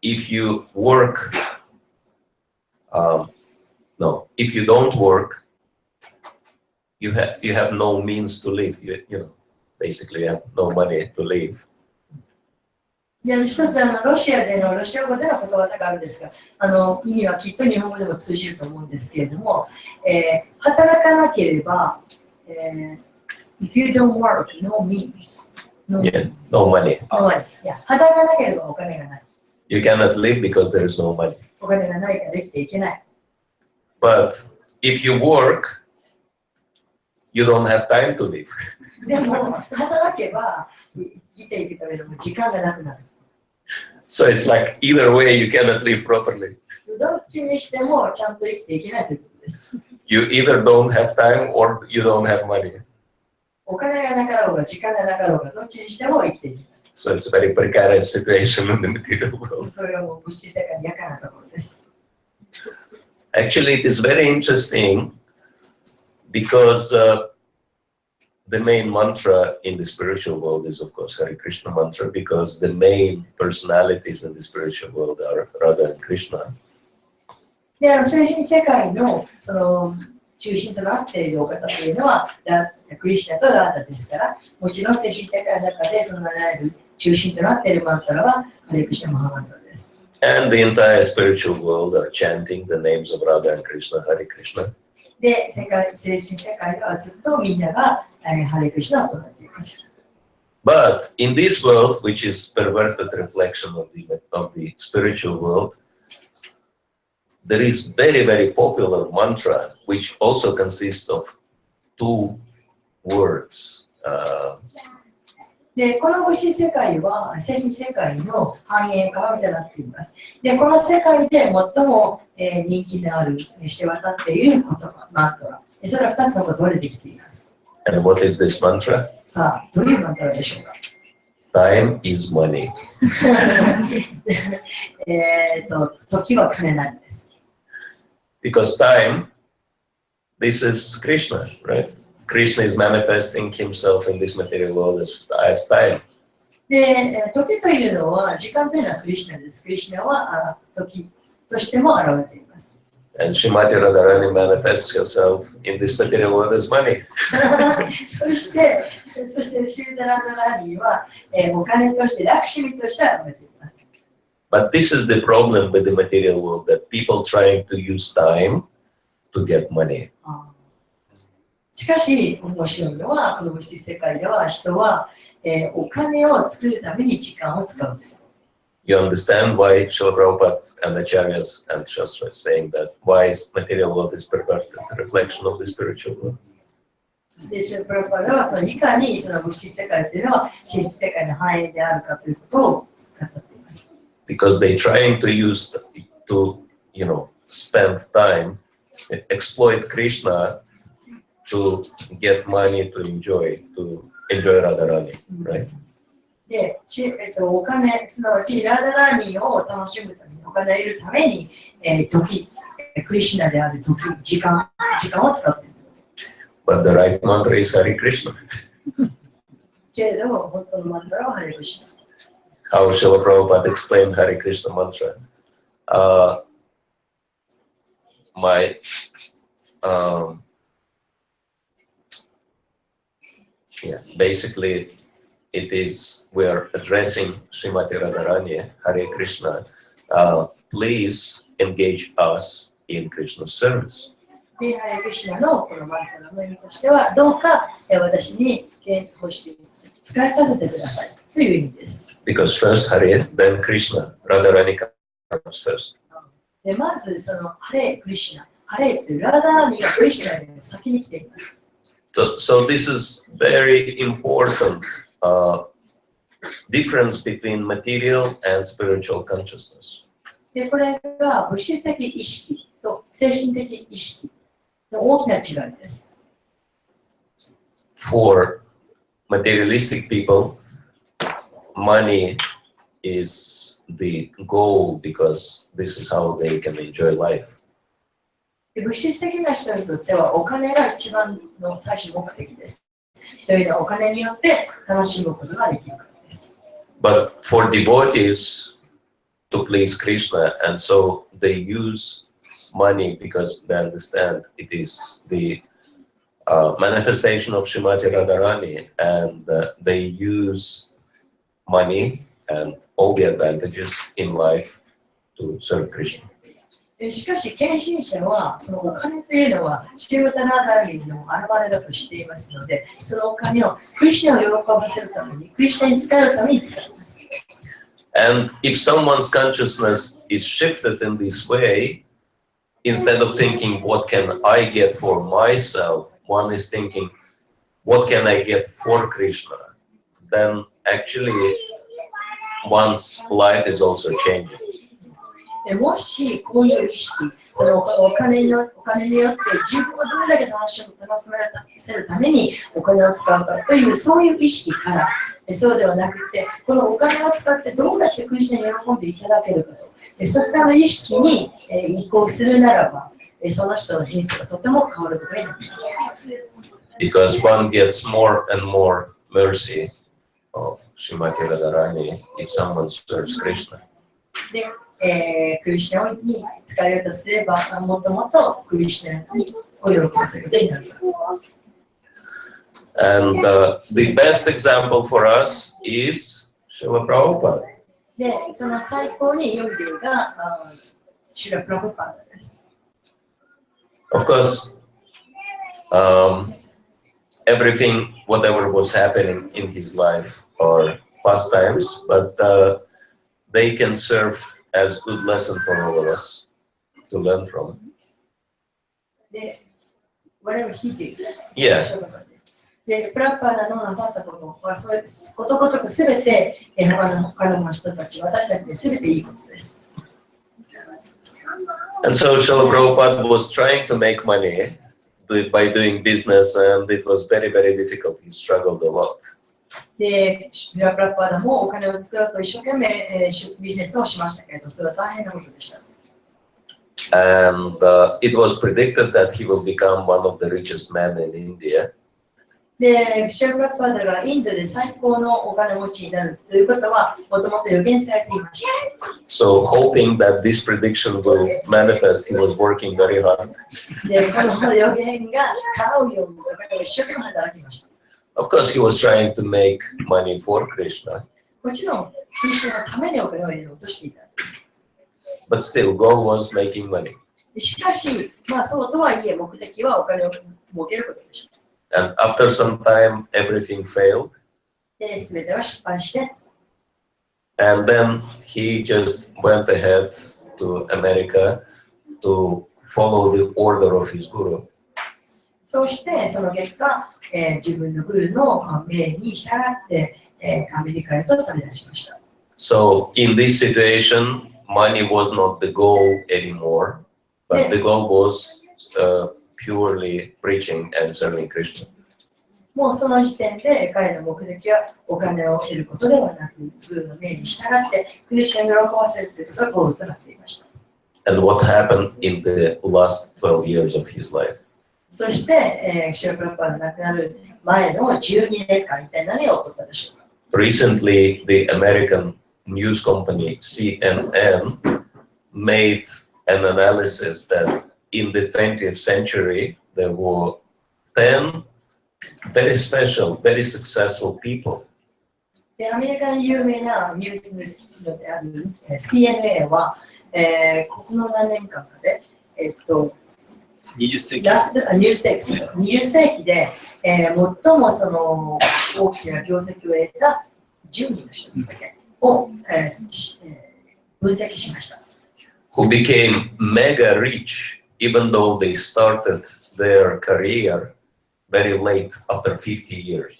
if you work, if you don't work, you have no means to live. You know, basically you have no money to live. で、一つロシア語でのことわざがあるんですが、意味はきっと日本語でも通じると思うんですけれども、働かなければ、if you don't work, no means. No money. No money. Yeah, 働かなければお金がない。You cannot live because there is no money. お金がないから生きていけない。But if you work, you don't have time to live. でも、働けば生きていくための時間がなくなる。So it's like either way you cannot live properly. どっちにしてもちゃんと生きていけないということです。You either don't have time or you don't have money. お金がなかろうが時間がなかろうがどっちにしても生きていけない。So it's a very precarious situation in the material world. それはもう物質世界に厄介なところです。Actually, it is very interesting because the main mantra in the spiritual world is, of course, Hare Krishna mantra, because the main personalities in the spiritual world are Radha and Krishna. で、精神世界のその中心となっているお方というのはクリシュナとラーダですから、もちろん精神世界の中で唱えられる中心となっているマントラはハレクシナマハマントラです。And the entire spiritual world are chanting the names of Radha and Krishna, Hare Krishna. で、精神世界ではずっとみんながハレクシナを唱えています。But in this world, which is perverted reflection of the spiritual world, there is very, very popular mantra, which also consists of 2 words. で、この物質世界は精神世界の繁栄化みたいになっています。で、この世界で最も人気のある、知れ渡っている言葉、マントラ。それは2つの言葉でできています。And what is this mantra? さあ、どういうマントラでしょうか。Time is money. 時は金なんです。Because time, this is Krishna, right? Krishna is manifesting himself in this material world as time. で、時というのは、時間というのはクリシュナです。クリシュナは時としても現れています。And Srimati Radharani manifests herself in this material world as money. そして、シュリダラダラニは、お金として、ラクシミとして現れています。But this is the problem with the material world, that people trying to use time to get money. しかし、面白いのは、この物質世界では人は、お金を作るために時間を使うんです。You understand why Srila Prabhupada and Acharyas and Shastra is saying that why material world is perverted, the reflection of the spiritual world. で、シュプラパダはそのいかにその物質世界というのは真実世界の繁栄であるかということを語っています。Because they're trying to use to, spend time, exploit Krishna to get money to enjoy Radharani, right? で、お金、すなわちラダラーニーを楽しむために、お金を得るために、クリシュナである時間を使っている。But the right mantra is Hare Krishna. けれど、本当のマントラはハレクシナ。How Srila Prabhupada explained Hare Krishna mantra. Basically, it is we are addressing Srimati Radharani, Hare Krishna. Please engage us in Krishna's service. で、ハレクシナのこのマントラの意味としては、どうか私に使いさせてくださいという意味です。Because first Hare, then Krishna. Radharani comes first. で、まずそのハレクリシナ、ハレというラダラニがクリシナよりも先に来ています。So this is very important difference between material and spiritual consciousness. で、これが物質的意識と精神的意識の大きな違いです。For materialistic people, money is the goal because this is how they can enjoy life. 物質的な人にとってはお金が一番の最終目的です。というのはお金によって楽しむことができるからです。But for devotees to please Krishna, and so they use money because they understand it is the manifestation of Srimati Radharani, and they use money and all the advantages in life to serve Krishna. しかし、献身者はそのお金というのはシュータナーダリーの現れだとしていますので、そのお金をクリシュナを喜ばせるために、クリシュナに使えるために使います。And if someone's consciousness is shifted in this way, instead of thinking, what can I get for myself, one is thinking, what can I get for Krishna, then actually one's life is also changing. もしこういう意識、そのお金によって自分をどれだけ楽しませるためにお金を使うかというそういう意識から、そうではなくて、このお金を使ってどうやってクリシュナに喜んでいただけるかと、そちらの意識に移行するならば、その人の人生がとても変わることになります。Because one gets more and more mercy of Srimati Radharani if someone serves Krishna. でクリシュナに使えるとすれば、もっともっとクリシュナにお喜ばせることになります。And the best example for us is Srila Prabhupada. で、その最高に良い例がシュラ・プラブパーダです。Of course, everything, whatever was happening in his life are pastimes, but they can serve as good lesson for all of us to learn from. で、whatever he did. Yeah. で、プラッパーのなさったことは、そういうことごとくすべて他の人たち、私たちにすべていいことです。And so Srila Prabhupada was trying to make money by doing business, and it was very, very difficult. He struggled a lot. で、シュラ・プラッパーダもお金を作ろうと一生懸命ビジネスをしましたけれど、それは大変なことでした。And it was predicted that he will become one of the richest men in India. で、シュラ・プラッパーダがインドで最高のお金持ちになるということは、もともと予言されていました。So hoping that this prediction will manifest, he was working very hard. で、この予言が叶うように一生懸命働きました。Of course, he was trying to make money for Krishna. もちろん、クリシュナのためにお金を入れようとしていたんです。But still, goal was making money. しかし、そうとはいえ、目的はお金を儲けることでした。And after some time, everything failed. で、すべては失敗して。And then he just went ahead to America to follow the order of his guru. そうして、その結果、自分のグルの命に従って、アメリカへと旅立ちました。So in this situation, money was not the goal anymore, but the goal was purely preaching and serving Krishna. もうその時点で彼の目的はお金を得ることではなく、グルの命に従ってクリスチャンを喜ばせるということがゴールとなっていました。And what happened in the last 12 years of his life? そして、シュラ・プラッパーが亡くなる前の12年間、一体何が起こったでしょうか。Recently, the American news company CNN made an analysis that in the 20th century, there were 10 very special, very successful people. で、アメリカの有名なニュースである CNN は、この何年間かで、20世紀20世紀で、最もその大きな業績を得た10人の人ですね、を、分析しました。Who became mega rich even though they started their career very late after 50 years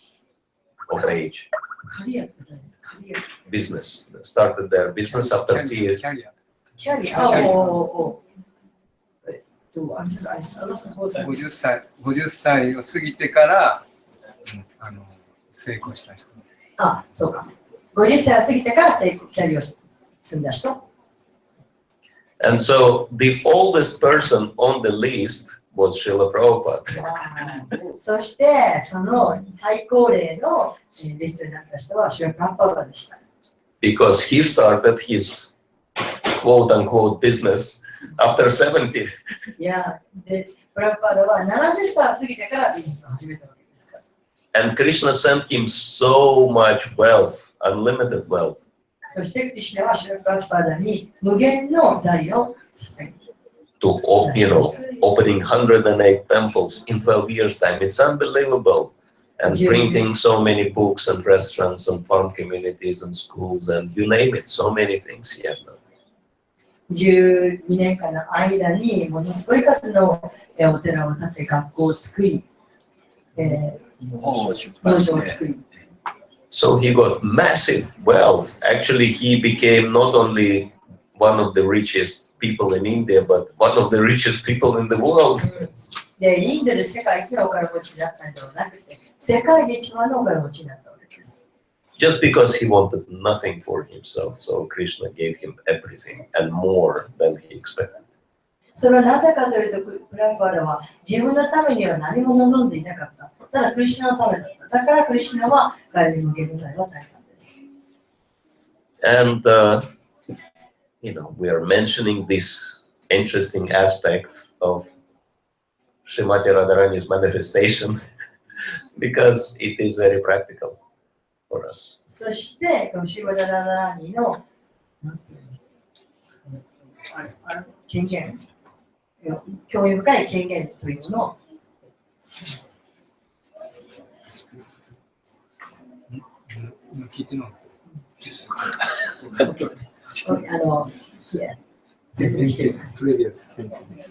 of age. Business. They started their business after 50 years. キャリアを50歳を過ぎてから成功した人。あ、そうか。50歳を過ぎてからキャリアを積んだ人。And so the oldest person on the list was Srila Prabhupada. そしてその最高齢のリストになった人はシュラ・プラッパーダでした。Because he started his quote unquote business after 70. いや、で、プラッパーダは70歳を過ぎてからビジネスを始めたわけですから。And Krishna sent him so much wealth, unlimited wealth. そしてクリシュナはシュラ・プラッパーダに無限の財を捧げる。To opening 108 temples in 12 years' time. It's unbelievable. And printing so many books and restaurants and farm communities and schools and you name it, so many things he had done. 12年間の間にものすごい数のお寺を建て、学校を作り、農場を作り、 So he got massive wealth. Actually, he became not only one of the richest people in India, but one of the richest people in the world. で、インドで世界一のお金持ちになったんではなくて、世界で一番のお金持ちになったわけです。 Just because he wanted nothing for himself, so Krishna gave him everything and more than he expected. それはなぜかというと、プラグパダは自分のためには何も望んでいなかった。ただクリシュナのためだった。だからクリシュナは彼に無限の財を与えたんです。 And we are mentioning this interesting aspect of Srimati Radharani's manifestation because it is very practical for us. そして、このシュリマダ・ラダラーニの権限、興味深い権限というのを聞いてない。説明しています。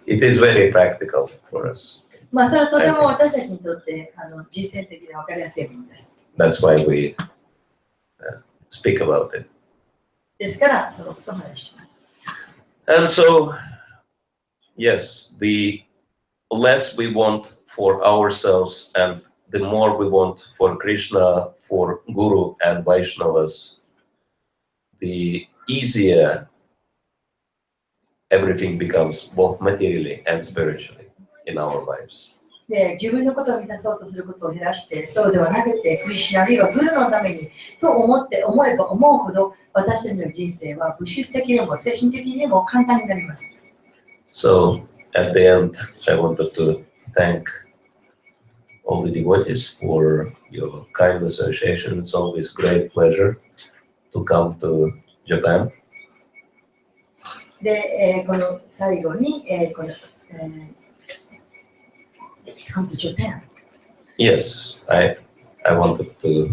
It is very practical for us. まあ、それはとても私たちにとって実践的で分かりやすいものです。That's why we speak about it. ですから、そのことを話します。And so, yes, the less we want for ourselves and the more we want for Krishna, for Guru and Vaishnavas, the easier everything becomes, both materially and spiritually, in our lives. で、自分のことを満たそうとすることを減らして、そうではなくて、クリシュナあるいはグルのためにと思えば思うほど、私たちの人生は物質的にも精神的にも簡単になります。So, at the end, I wanted to thank all the devotees for your kind association. It's always great pleasure to come to Japan. で、この最後に、Come to Japan. Yes, I wanted to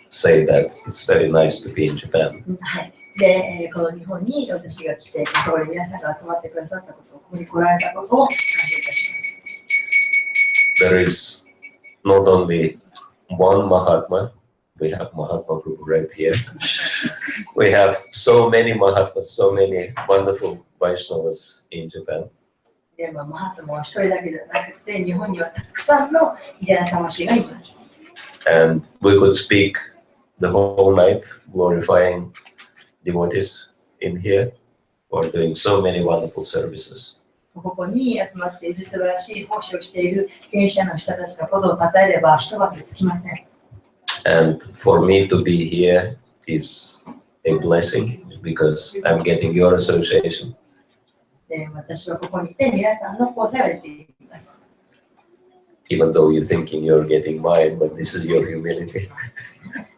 say that it's very nice to be in Japan. はい。で、この日本に私が来て、そこで皆さんが集まってくださったことを、ここに来られたことを感謝いたします。There is not only one Mahatma, we have Mahatma Prabhu right here. We have so many Mahatmas, so many wonderful Vaishnavas in Japan. で、マハタマは一人だけではなくて、日本にはたくさんの偉大な魂がいます。And we could speak the whole night glorifying devotees in here for doing so many wonderful services. ここに集まっている素晴らしい奉仕をしている経営者の人たちのことを称えれば一晩でつきません。And for me to be here is a blessing because I'm getting your association. で、私はここにいて皆さんの交際を得ています。Even though you're thinking you're getting mine, but this is your humility.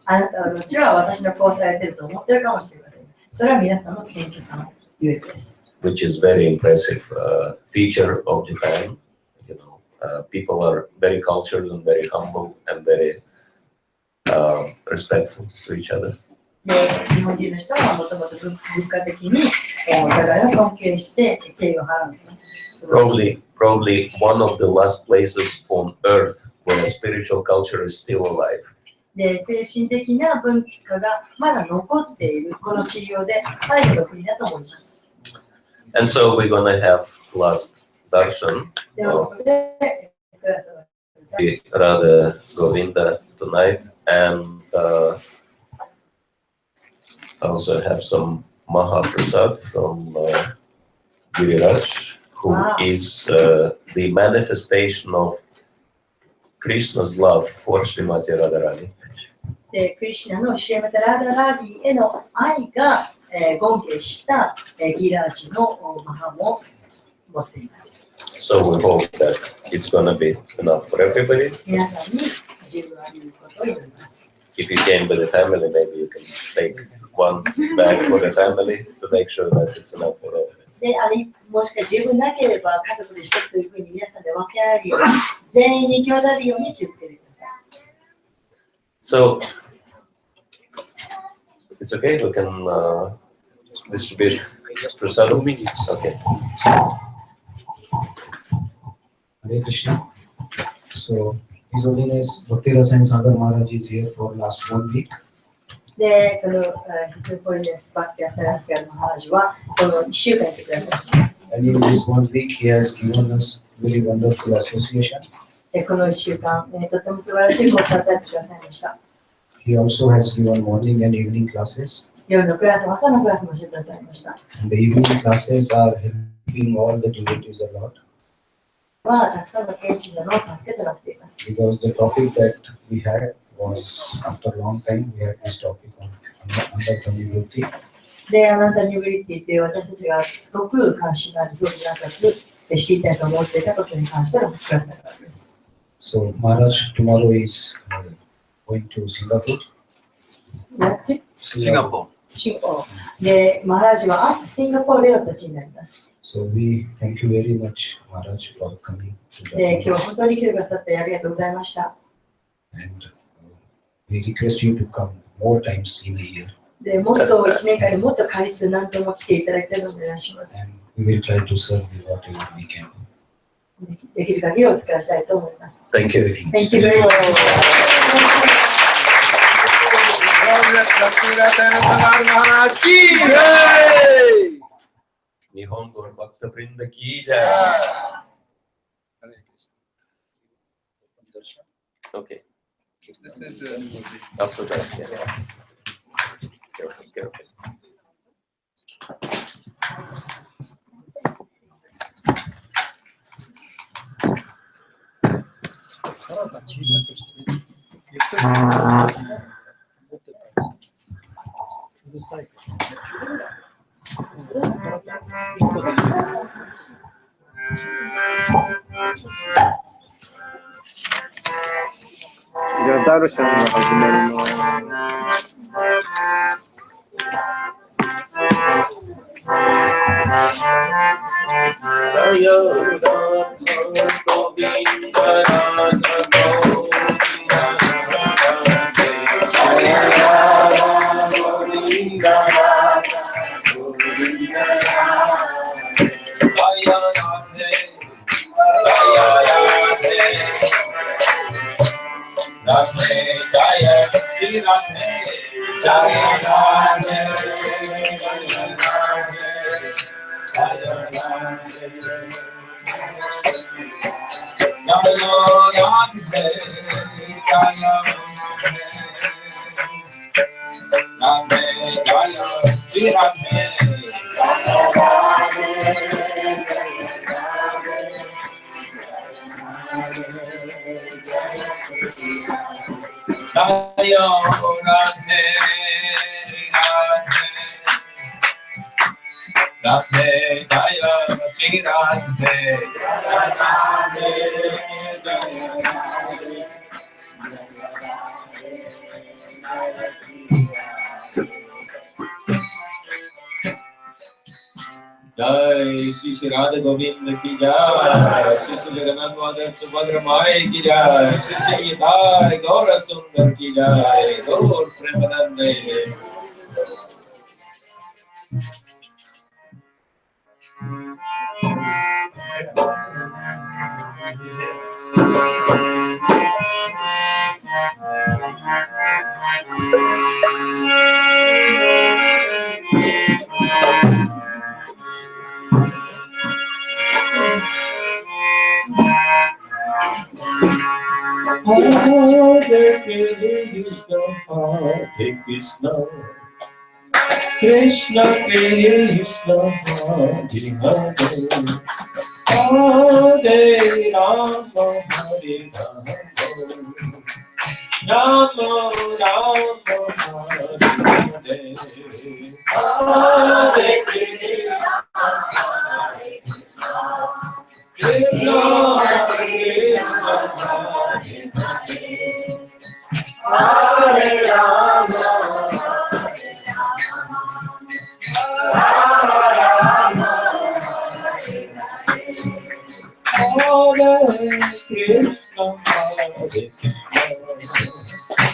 あなたはどちらは私の交際を得ていると思っているかもしれません。それは皆さんの謙虚さのゆえです。Which is very impressive feature of Japan. People are very cultured and very humble and very respectful to each other. で、日本人の人はもともと文化的にお互いを尊敬して敬意を払う。Probably one of the last places on earth where spiritual culture is still alive. で、精神的な文化がまだ残っているこの地上で最後の国だと思います。And so we're going to have last darshan of Radha Govinda tonight, and also have some Mahaprasad from Giriraj, who is the manifestation of Krishna's love for Srimati Radharani. で、クリシュナのシェマタラダラーディへの愛が権下したギラージのマハも持っています。So we hope that it's going to be enough for everybody. 皆さんに十分あることを祈ります。If you came with the family, maybe you can take one bag for the family to make sure that it's enough for everybody. で、もしか十分なければ家族で一つというふうに皆さんで分けられるように、全員に共有るように気をつけてください。So it's okay. We can distribute prasad. Okay. Hare Krishna. So His Holiness Bhakti Rasayana Sagar Maharaj is here for last 1 week. で、このHis Holiness Bhakti Rasayana Sagar Maharaj はこの1週間いてくださいました。And in this 1 week, he has given us very wonderful association. で、この1週間、とても素晴らしいコンサートをやってくださいました。He also has given morning and evening classes. 夜のクラスも朝のクラスもしてくださいました。And the evening classes are helping all the devotees a lot. はたくさんの献身者の助けとなっています。Because the topic that we had was, after a long time, we had this topic on Radhastami Bhakti. で、あなたにブリティという私たちがすごく関心のあるそうでなく知りたいと思っていたことに関してのクラスだからです。So Maharaj tomorrow is going to Singapore. シンガポシンガポール。で、マハラジは明日シンガポールへお立ちになります。So we thank you very much, Maharaj, for coming to で、今 Japan. 日本当に来てくださってありがとうございました。And we request you to come more times in a year. で、もっと1年間にもっと回数何度も来ていただきたいのでお願いします。 And we will try to serve you whatever we can. できる限りお使いしたいと思います。 Thank you. Thank you very much. 日本語のバクタブリンダキージャー。Okay. After that, yeah. Careful.じゃあダルシャンが始まります。जय Shri Shri Radha Govind की जय श्री श्री जगन्नाथ माधव सुभद्र माई की जय श्री श्री गीताय गौर सुंदर की जय गौर प्रेमानंदे Krishna Krishna Hare Hare Hare Rama Hare Rama Rama Rama Hare Hare Hare Krishna Krishna Hare Rama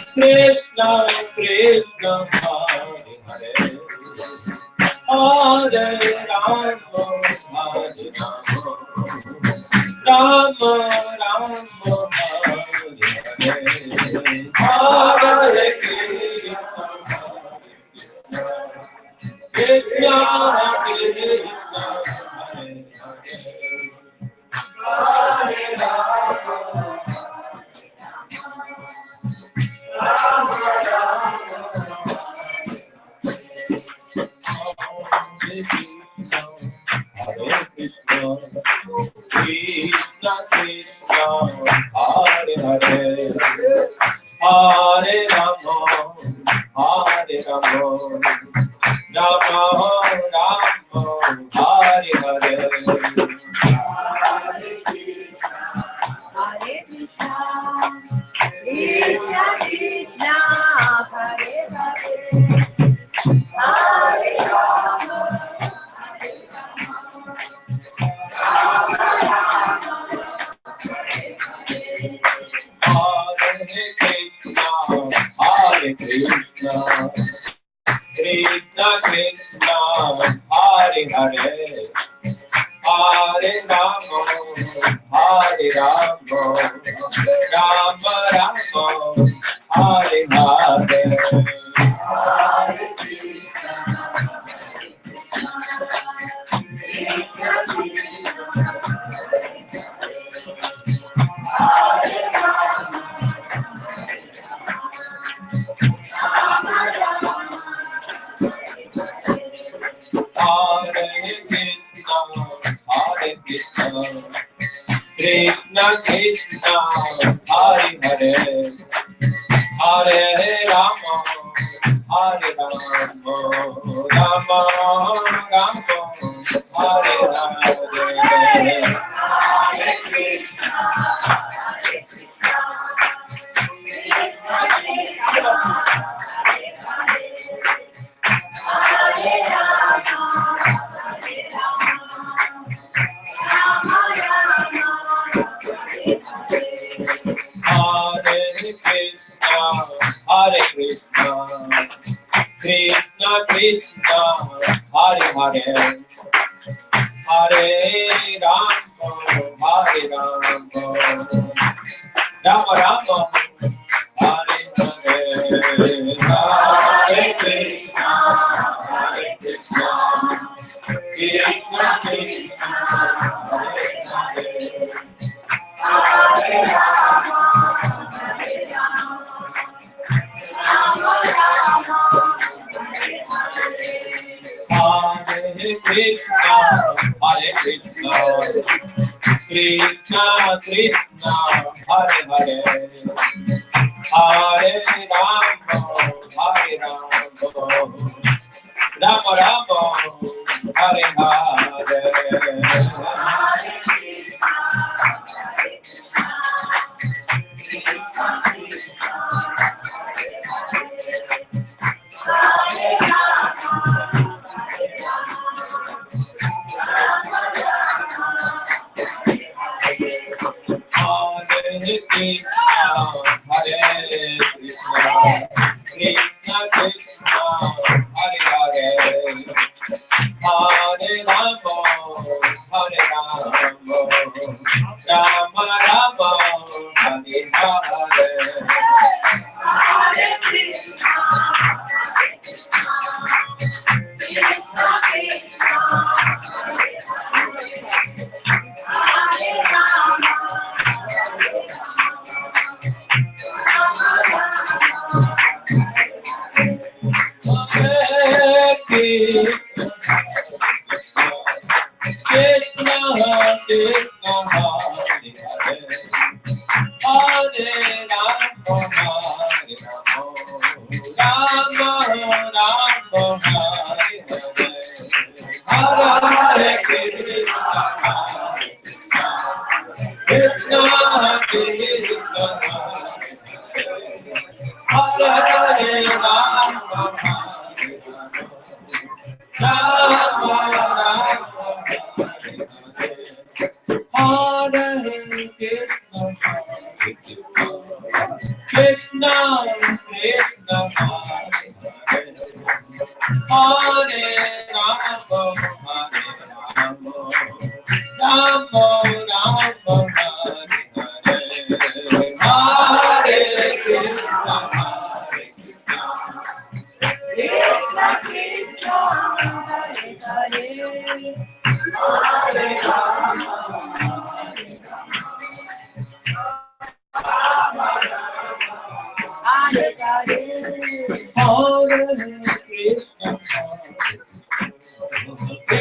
Krishna Krishna Hare Hare Hare Rama Hare Rama Rama Rama Hare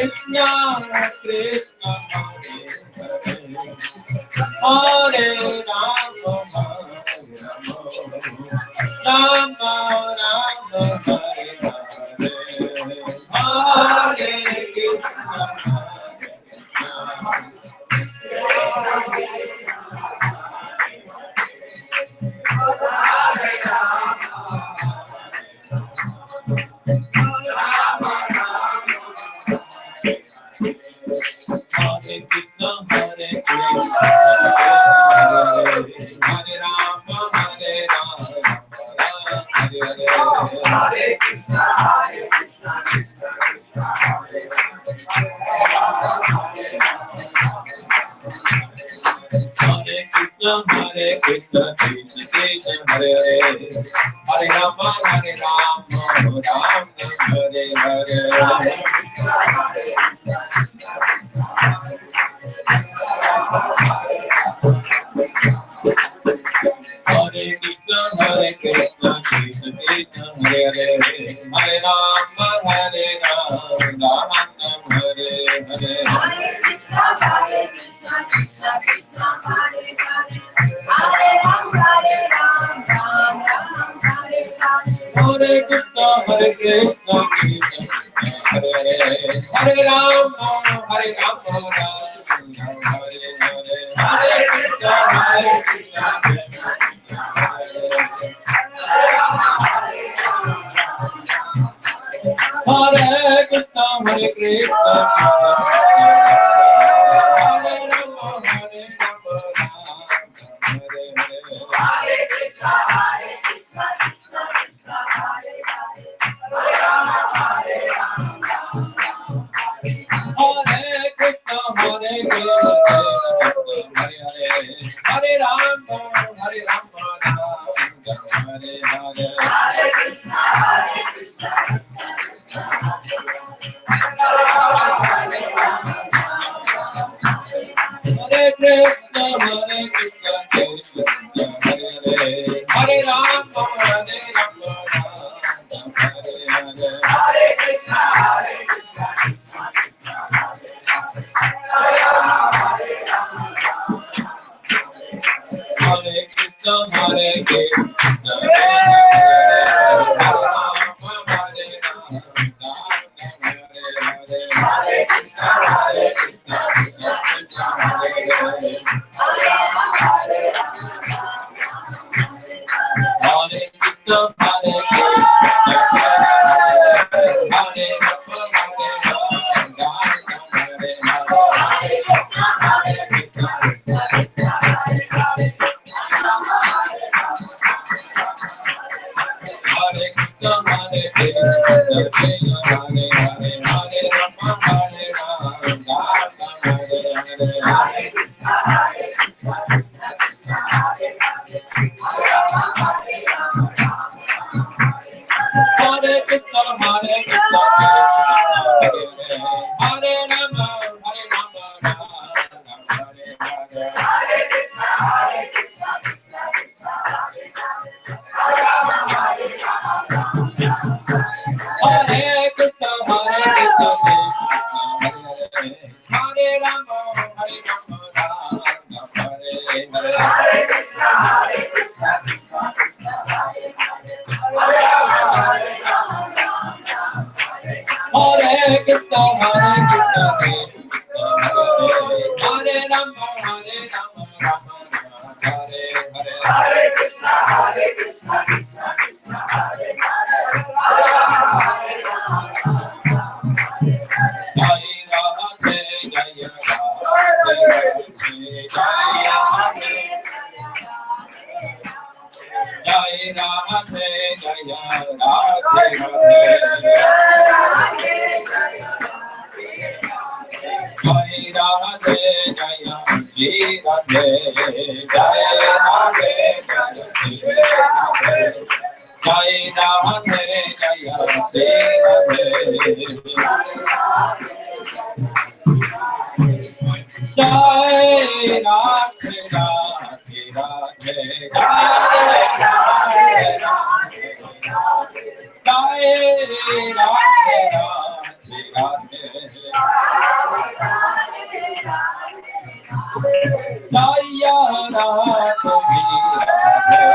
Krishna Krishna Hare Rama Rama Rama Hare Jai Radhe Radhe Radhe Jai Radhe Radhe Jai Radhe Radhe Radhe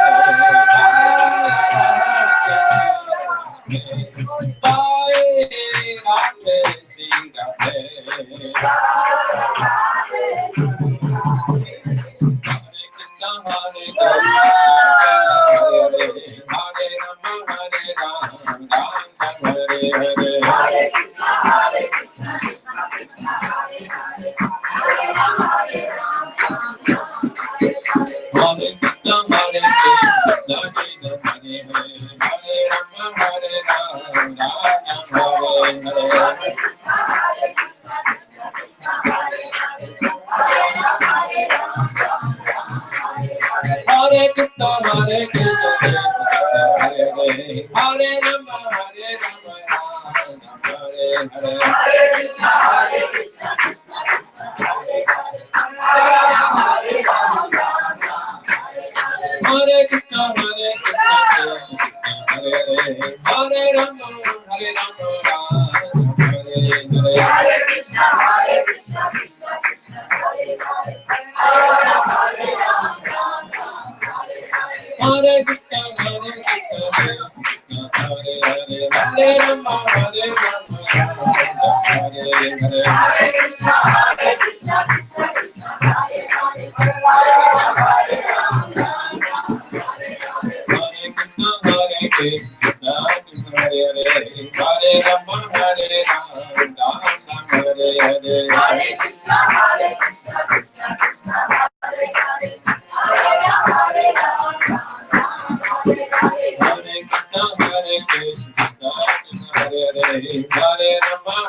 Jaya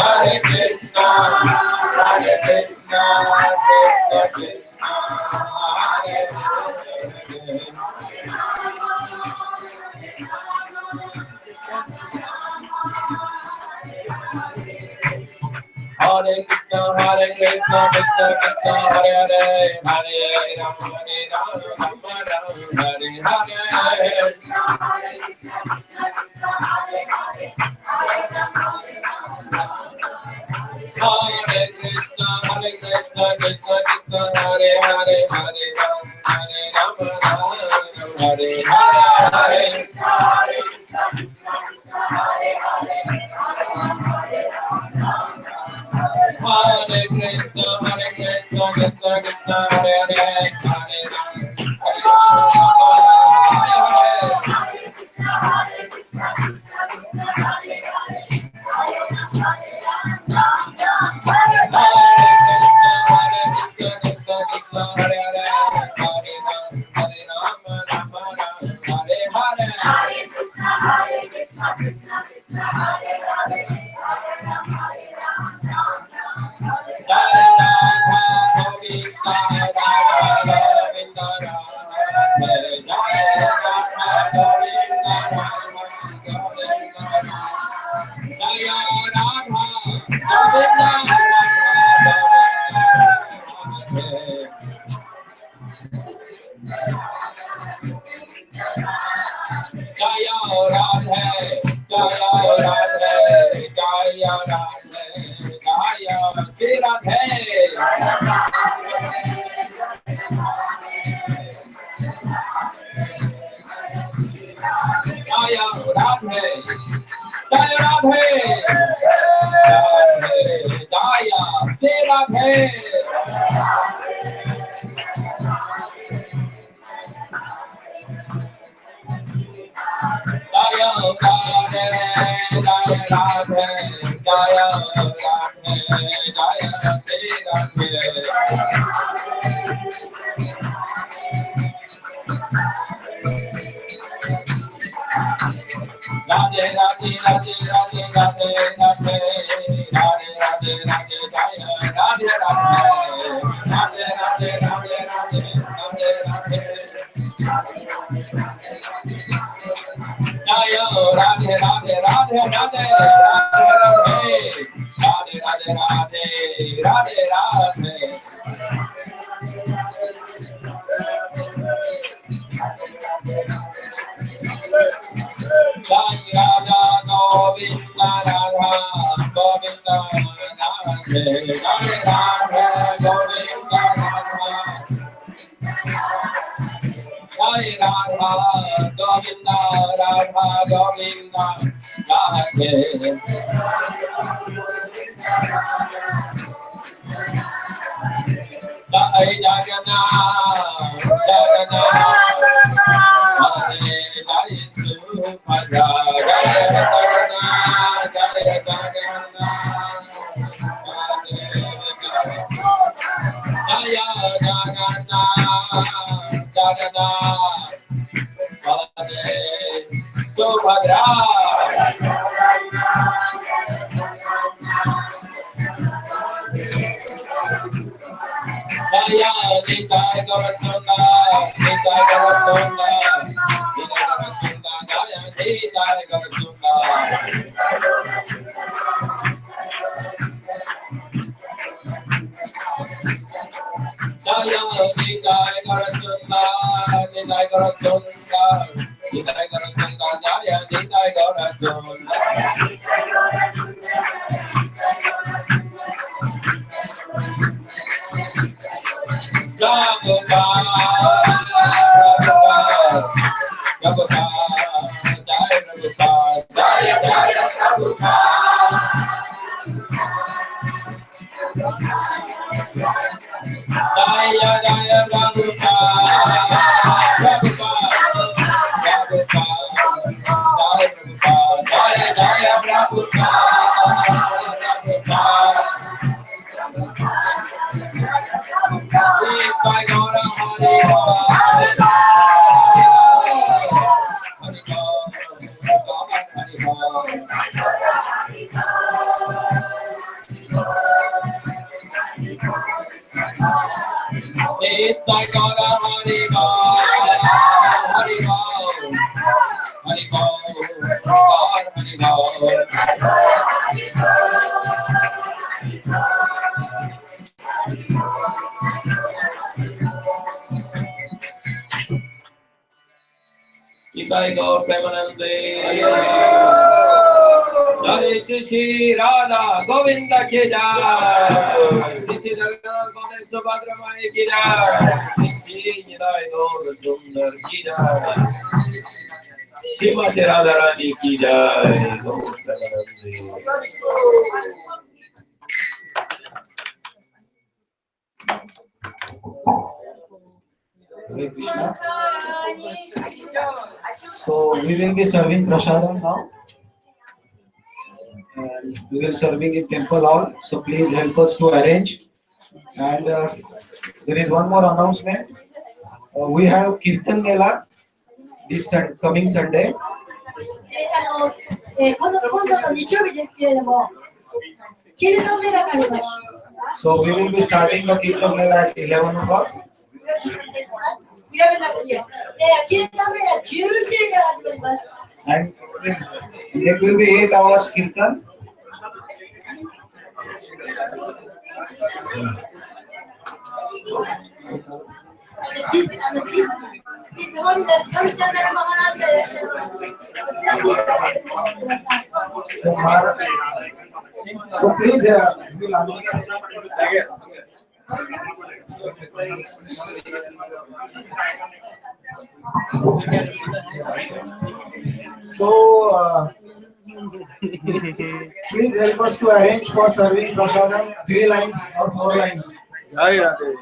Radhe My God, Hari Bol, Hari Bol, Hari Bol, Hari Nitai Gaur Premanande, Jai Shri Shri Radha Govinda ki jai, Shri Shri Jagannath Gaur Subhadra Mai ki jai, Shri Shri Nitai Gaur Sundar ki jai, Srimati Radharani ki jai, Gaur Premanande. Hare Krishna. So we will be serving prasadam now. And we will serving in temple hall. So please help us to arrange. And there is one more announcement. We have Kirtan Mela this coming Sunday. 今度の日曜日ですけれども、キルトメラがあります。So we will be starting the Kirtan Mela at 11 o'clock. 11 o'clock, yes. キルトメラ17時から始まります。And it will be 8 hours Kirtan. His Holiness Kamchandra Maharajがいらっしゃいます。ぜひいらしてください。So please, we will announce. So please help us to arrange for serving prasadam 3 lines or 4 lines. Jai Radhe.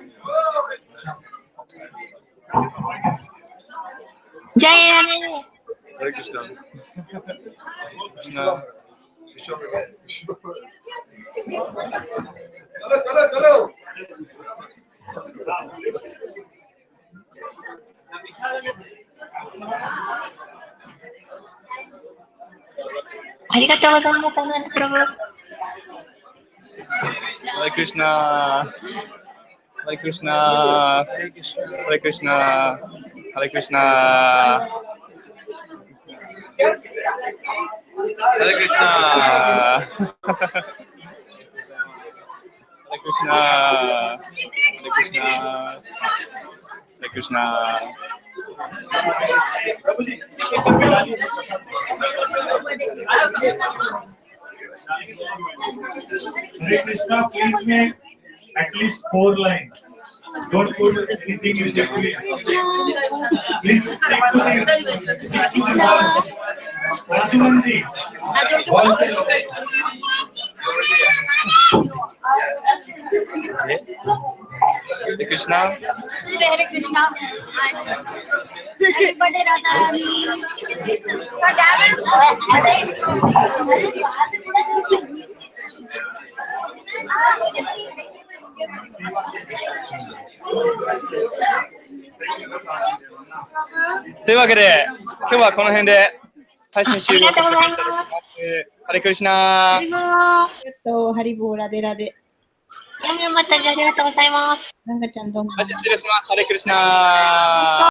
Jai Radhe. Hare Krishna. Krishna. Chalo. Arigatou gozaimasu, Prabhu. Hare Krishna. Hare Krishna. Hare Krishna. Hare Krishna. Hare Krishna. Hare Krishna. Hare Krishna. Hare Krishna. Hare Krishna, please make at least 4 lines. Don't put anything in between. Please stick to the Rashimandi. Hare Krishna. Hare Krishna. Happy birthday, Radharani. Toいうわけで、今日はこの辺で配信終了させていただきます。ハレクリシナ。ハリボーラデラで。またありがとうございます。なんかちゃんどうも。配信終了します。ハレクリシナ。